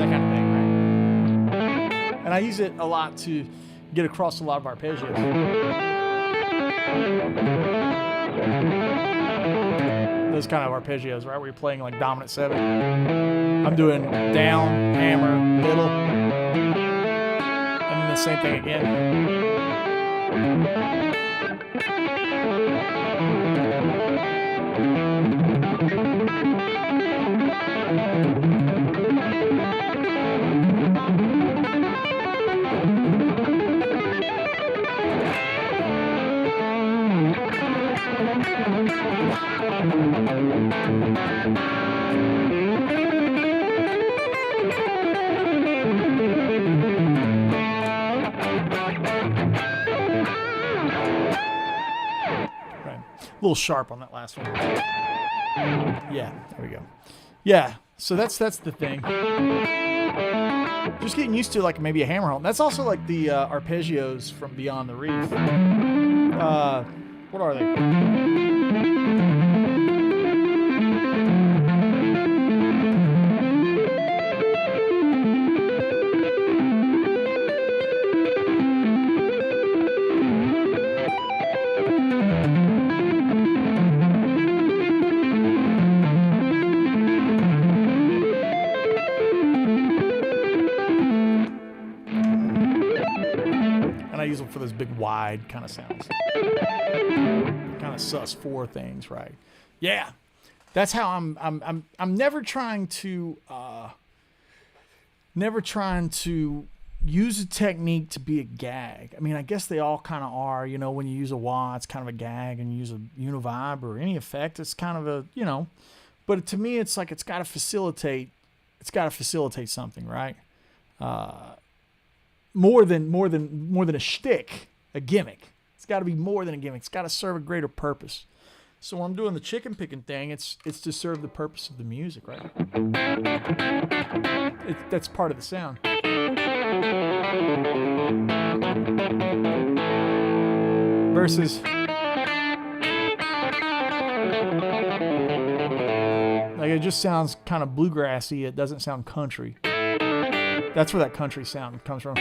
kind of thing, right? And I use it a lot to get across a lot of arpeggios. Those kind of arpeggios, right? Where you're playing like dominant 7. I'm doing down, hammer, middle, and then the same thing again. A little sharp on that last one. Yeah, there we go. Yeah, so that's the thing. Just getting used to like maybe a hammer home. That's also like the arpeggios from Beyond the Reef. What are they? I use them for those big wide kind of sounds. Kind of sus4 things, right? Yeah. That's how I'm never trying to use a technique to be a gag. I mean, I guess they all kind of are, you know, when you use a wah, it's kind of a gag, and you use a univibe or any effect, it's kind of a, you know, but to me it's like it's got to facilitate something, right? More than a shtick, a gimmick. It's got to be more than a gimmick. It's got to serve a greater purpose. So when I'm doing the chicken picking thing, it's to serve the purpose of the music, right? That's part of the sound. Versus like it just sounds kind of bluegrassy. It doesn't sound country. That's where that country sound comes from.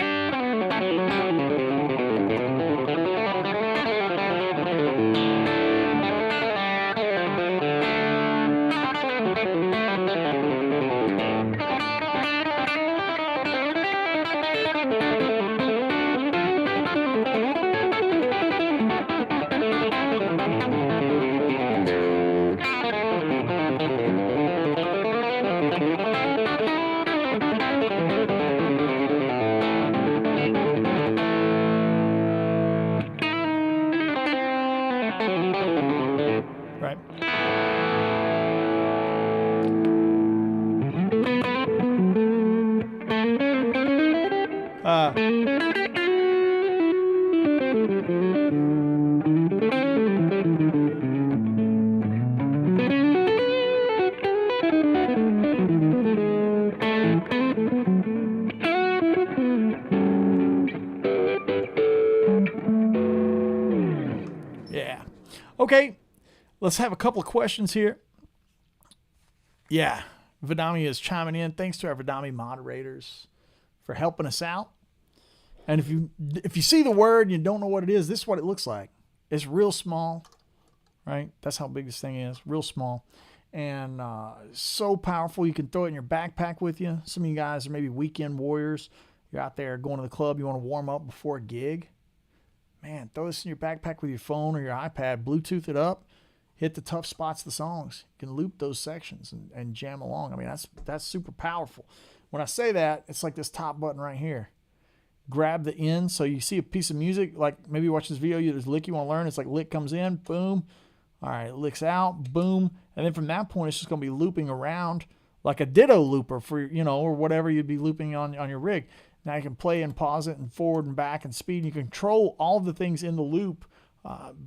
Right. Yeah. Okay. Let's have a couple of questions here. Yeah, Vidami is chiming in. Thanks to our Vidami moderators for helping us out. And if you see the word and you don't know what it is, this is what it looks like. It's real small, right? That's how big this thing is, real small. And so powerful, you can throw it in your backpack with you. Some of you guys are maybe weekend warriors. You're out there going to the club, you want to warm up before a gig. Man, throw this in your backpack with your phone or your iPad, Bluetooth it up. Hit the tough spots of the songs. You can loop those sections and jam along. I mean, that's super powerful. When I say that, it's like this top button right here. Grab the end. So you see a piece of music, like maybe you watch this video, there's a lick you want to learn. It's like lick comes in, boom. All right, it licks out, boom. And then from that point, it's just going to be looping around like a ditto looper for, you know, or whatever you'd be looping on your rig. Now you can play and pause it and forward and back and speed. You control all the things in the loop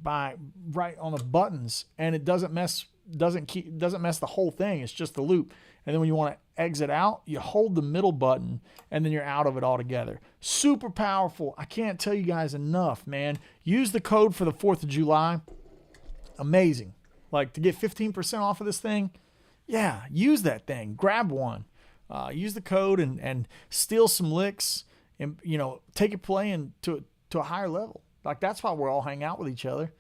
by right on the buttons, and it doesn't mess the whole thing. It's just the loop. And then when you want to exit out, you hold the middle button, and then you're out of it altogether. Super powerful. I can't tell you guys enough, man. Use the code for the 4th of July. Amazing. Like, to get 15% off of this thing, yeah, use that thing. Grab one. Use the code and steal some licks and, take it playing to a higher level. Like, that's why we're all hang out with each other.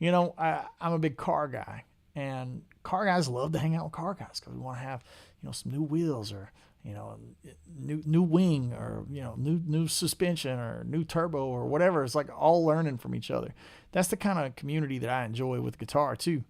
I'm a big car guy, and car guys love to hang out with car guys because we want to have, some new wheels or, new wing or, new suspension or new turbo or whatever. It's like all learning from each other. That's the kind of community that I enjoy with guitar too.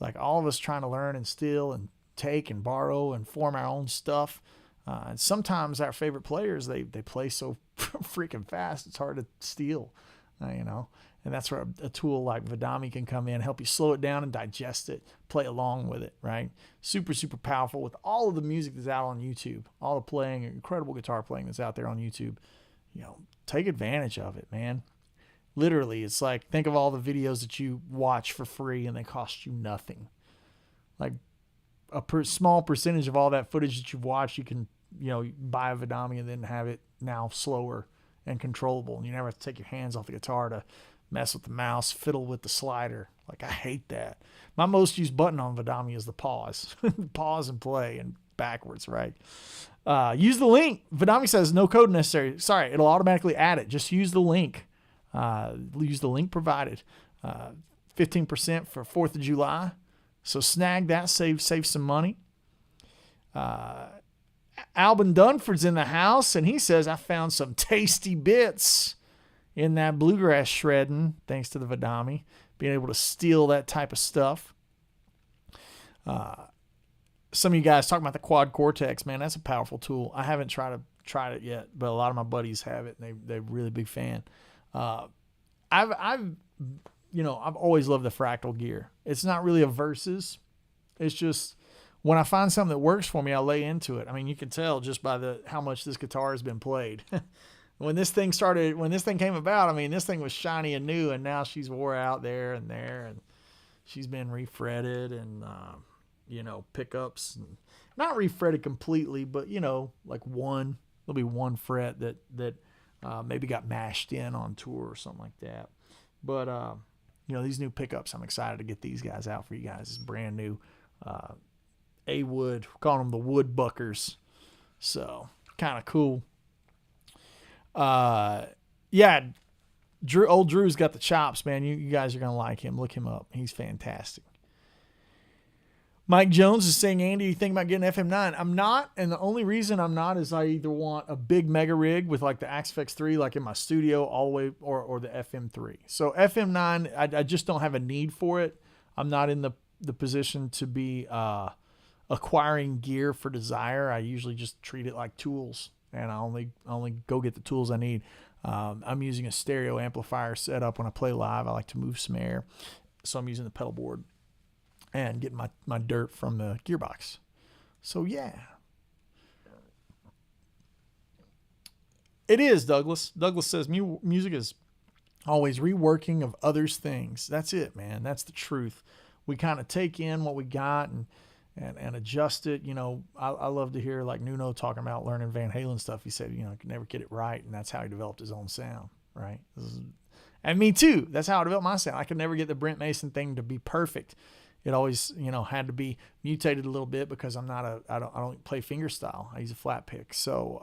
Like all of us trying to learn and steal and take and borrow and form our own stuff. And sometimes our favorite players, they play so freaking fast, it's hard to steal, and that's where a tool like Vidami can come in, help you slow it down and digest it, play along with it, right? Super, super powerful with all of the music that's out on YouTube, all the playing, incredible guitar playing that's out there on YouTube. Take advantage of it, man. Literally, it's like, think of all the videos that you watch for free and they cost you nothing. Like a small percentage of all that footage that you've watched, you can, buy a Vidami and then have it now slower and controllable. And you never have to take your hands off the guitar to mess with the mouse, fiddle with the slider. Like, I hate that. My most used button on Vidami is the pause. Pause and play and backwards, right? Use the link. Vidami says no code necessary. Sorry, it'll automatically add it. Just use the link. Use the link provided. 15% for 4th of July. So snag that, save some money. Alban Dunford's in the house, and he says, I found some tasty bits in that bluegrass shredding, thanks to the Vidami, being able to steal that type of stuff. Some of you guys talking about the Quad Cortex, man, that's a powerful tool. I haven't tried it yet, but a lot of my buddies have it, and they're really big fan. I've always loved the fractal gear. It's not really a versus. It's just when I find something that works for me, I lay into it. I mean, you can tell just by how much this guitar has been played. When this thing came about, I mean, this thing was shiny and new, and now she's wore out there, and she's been refretted and, pickups, and not refretted completely, but, like there'll be one fret that maybe got mashed in on tour or something like that. But, these new pickups, I'm excited to get these guys out for you guys. It's brand new. Wood, calling them the Wood Buckers. So kind of cool. Old Drew's got the chops, man. You guys are going to like him. Look him up. He's fantastic. Mike Jones is saying, Andy, you think about getting FM9? I'm not, and the only reason I'm not is I either want a big mega rig with like the Axfx 3 like in my studio all the way, or the FM3. So FM9, I just don't have a need for it. I'm not in the position to be acquiring gear for desire. I usually just treat it like tools, and I only go get the tools I need. I'm using a stereo amplifier setup when I play live. I like to move some air, so I'm using the pedal board and getting my dirt from the gearbox. So yeah. It is, Douglas. Douglas says music is always reworking of others' things. That's it, man. That's the truth. We kind of take in what we got and adjust it. I love to hear like Nuno talking about learning Van Halen stuff. He said, he could never get it right, and that's how he developed his own sound, right? And me too. That's how I developed my sound. I could never get the Brent Mason thing to be perfect. It always, had to be mutated a little bit because I don't play fingerstyle. I use a flat pick. So,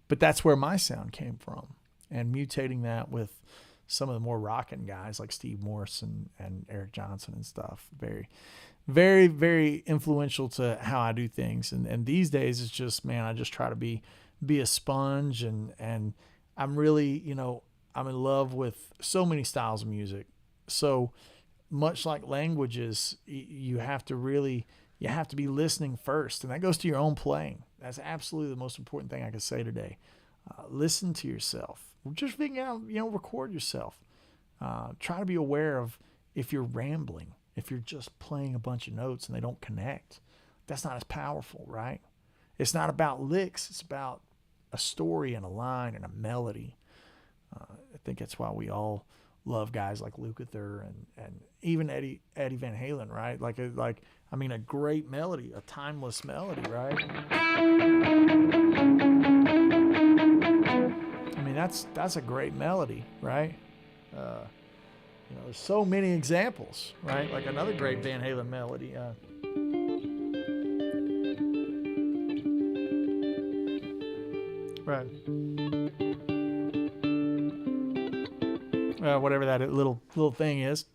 but that's where my sound came from, and mutating that with some of the more rocking guys like Steve Morse and Eric Johnson and stuff. Very, very, very influential to how I do things. And these days it's just, man, I just try to be a sponge, and I'm really, I'm in love with so many styles of music. So much like languages, you have to be listening first, and that goes to your own playing. That's absolutely the most important thing I can say today. Listen to yourself. Just figure out, record yourself. Try to be aware of if you're rambling, if you're just playing a bunch of notes and they don't connect. That's not as powerful, right? It's not about licks. It's about a story and a line and a melody. I think that's why we all love guys like Lukather and even Eddie Van Halen, right? I mean, a great melody, a timeless melody, right? I mean, that's a great melody, right? There's so many examples, right? Like another great Van Halen melody. Right. Whatever that little thing is.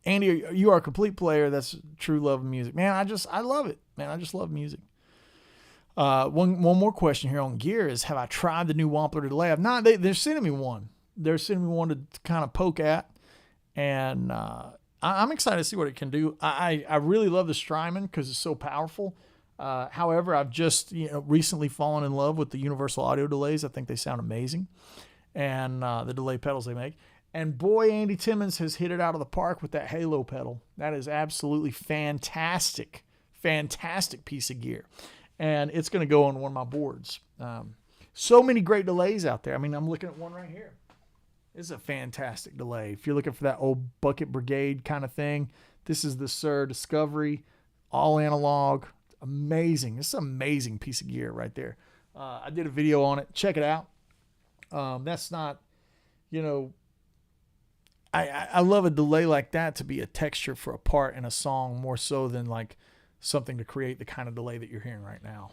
Andy, you are a complete player. That's true love of music. Man, I love it. Man, I just love music. One more question here on gear is, have I tried the new Wampler delay? I've not. They're sending me one. They're sending me one to kind of poke at. And I'm excited to see what it can do. I really love the Strymon because it's so powerful. However, I've just recently fallen in love with the Universal Audio delays. I think they sound amazing. And the delay pedals they make. And boy, Andy Timmons has hit it out of the park with that Halo pedal. That is absolutely fantastic. Fantastic piece of gear. And it's going to go on one of my boards. So many great delays out there. I mean, I'm looking at one right here. It's a fantastic delay. If you're looking for that old Bucket Brigade kind of thing, this is the Sir Discovery, all analog. Amazing. It's an amazing piece of gear right there. I did a video on it. Check it out. That's not, I love a delay like that to be a texture for a part in a song more so than like something to create the kind of delay that you're hearing right now.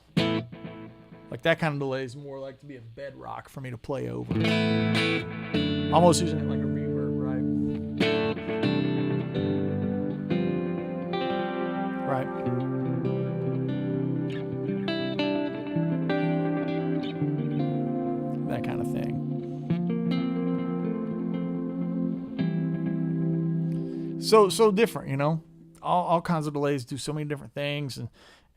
Like that kind of delay is more like to be a bedrock for me to play over. Almost using it like a reverb, right? Right. That kind of thing. So different, all kinds of delays do so many different things,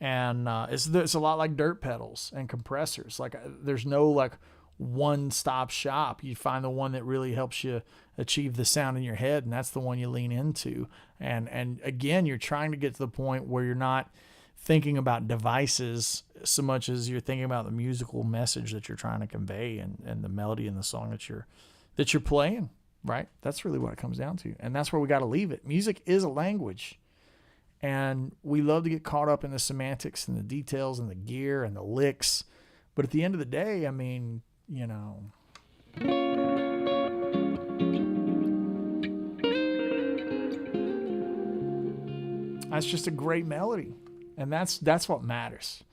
and it's a lot like dirt pedals and compressors. Like there's no like one-stop shop. You find the one that really helps you achieve the sound in your head, and that's the one you lean into. And again, you're trying to get to the point where you're not thinking about devices so much as you're thinking about the musical message that you're trying to convey and the melody in the song that you're playing. Right? That's really what it comes down to. And that's where we got to leave it. Music is a language. And we love to get caught up in the semantics and the details and the gear and the licks. But at the end of the day, I mean, that's just a great melody. And that's what matters.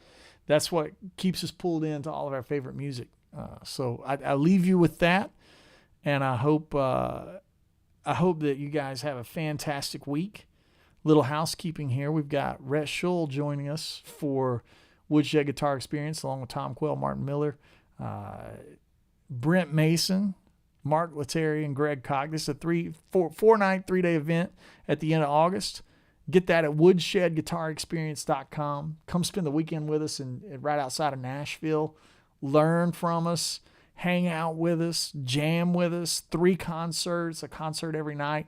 That's what keeps us pulled into all of our favorite music. So I leave you with that. And I hope that you guys have a fantastic week. Little housekeeping here. We've got Rhett Schull joining us for Woodshed Guitar Experience, along with Tom Quell, Martin Miller, Brent Mason, Mark Letary, and Greg Cock. This is a four-night, 3-day event at the end of August. Get that at woodshedguitarexperience.com. Come spend the weekend with us right outside of Nashville. Learn from us. Hang out with us, jam with us, 3 concerts, a concert every night,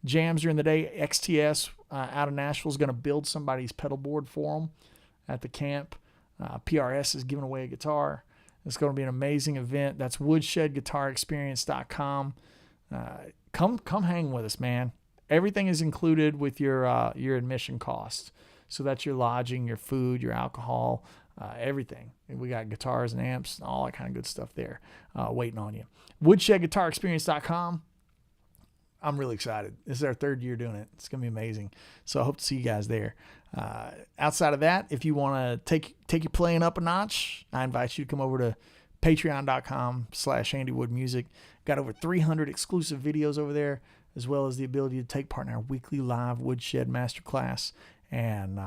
jams during the day. XTS out of Nashville is going to build somebody's pedal board for them at the camp. PRS is giving away a guitar. It's going to be an amazing event. That's woodshedguitarexperience.com. Come hang with us, man. Everything is included with your admission cost. So that's your lodging, your food, your alcohol, everything. And we got guitars and amps and all that kind of good stuff there waiting on you. WoodshedGuitarExperience.com. I'm really excited. This is our 3rd year doing it. It's going to be amazing. So I hope to see you guys there. Outside of that, if you want to take your playing up a notch, I invite you to come over to patreon.com/AndyWoodMusic. Got over 300 exclusive videos over there, as well as the ability to take part in our weekly live Woodshed Masterclass and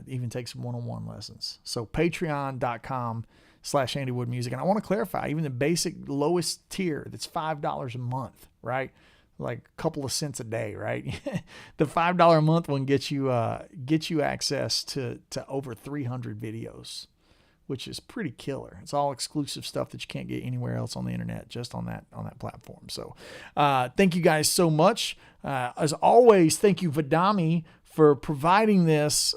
even take some one-on-one lessons. So patreon.com/AndyWoodMusic. And I want to clarify, even the basic lowest tier, that's $5 a month, right? Like a couple of cents a day, right? The $5 a month one gets you access to over 300 videos, which is pretty killer. It's all exclusive stuff that you can't get anywhere else on the internet, just on that platform. So thank you guys so much. As always, thank you, Vidami, for providing this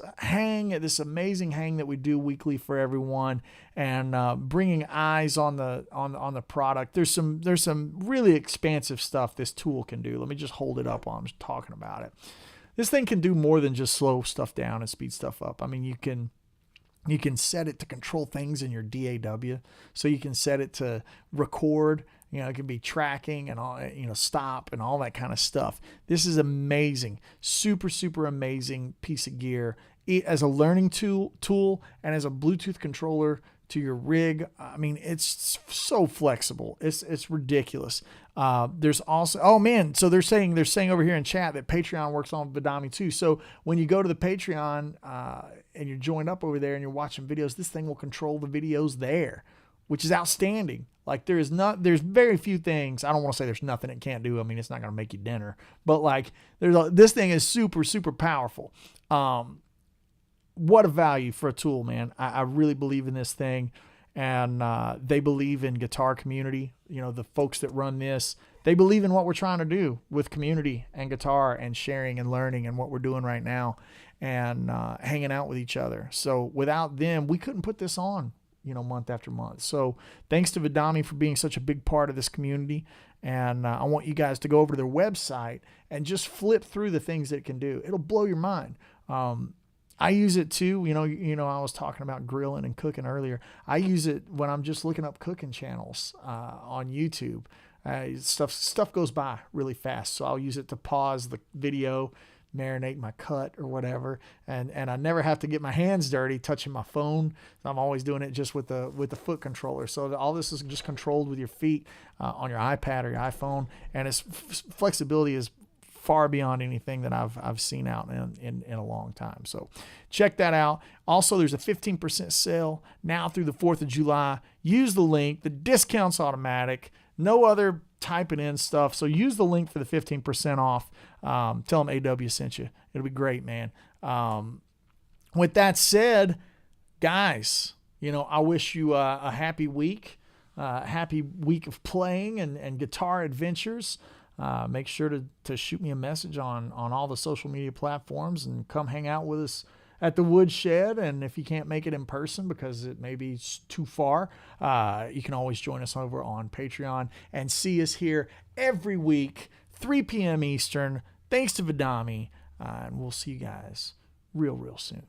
amazing hang that we do weekly for everyone, and bringing eyes on the product. There's some really expansive stuff this tool can do. Let me just hold it up while I'm talking about it. This thing can do more than just slow stuff down and speed stuff up. I mean, you can set it to control things in your DAW. So you can set it to record, it can be tracking and all, stop and all that kind of stuff. This is amazing. Super, super amazing piece of gear as a learning tool and as a Bluetooth controller to your rig. I mean, it's so flexible. It's ridiculous. There's also, so they're saying over here in chat that Patreon works on Vidami too. So when you go to the Patreon, and you're joined up over there and you're watching videos, this thing will control the videos there, which is outstanding. Like there's very few things. I don't want to say there's nothing it can't do. I mean, it's not going to make you dinner, but like this thing is super, super powerful. What a value for a tool, man. I really believe in this thing, and they believe in guitar community. The folks that run this, they believe in what we're trying to do with community and guitar and sharing and learning and what we're doing right now, and hanging out with each other. So without them, we couldn't put this on, month after month. So thanks to Vidami for being such a big part of this community. And I want you guys to go over to their website and just flip through the things that it can do. It'll blow your mind. I use it too. I was talking about grilling and cooking earlier. I use it when I'm just looking up cooking channels on YouTube. Stuff goes by really fast. So I'll use it to pause the video, marinate my cut or whatever. And I never have to get my hands dirty touching my phone. I'm always doing it just with the foot controller. So all this is just controlled with your feet on your iPad or your iPhone. And its flexibility is far beyond anything that I've seen out in a long time. So check that out. Also, there's a 15% sale now through the 4th of July. Use the link. The discount's automatic. No other typing in stuff. So use the link for the 15% off. Tell them AW sent you. It'll be great, man. With that said, guys, I wish you a happy week of playing and guitar adventures. Make sure to shoot me a message on all the social media platforms and come hang out with us at the Woodshed. And if you can't make it in person because it may be too far, you can always join us over on Patreon and see us here every week, 3 p.m. Eastern. Thanks to Vidami. And we'll see you guys real soon.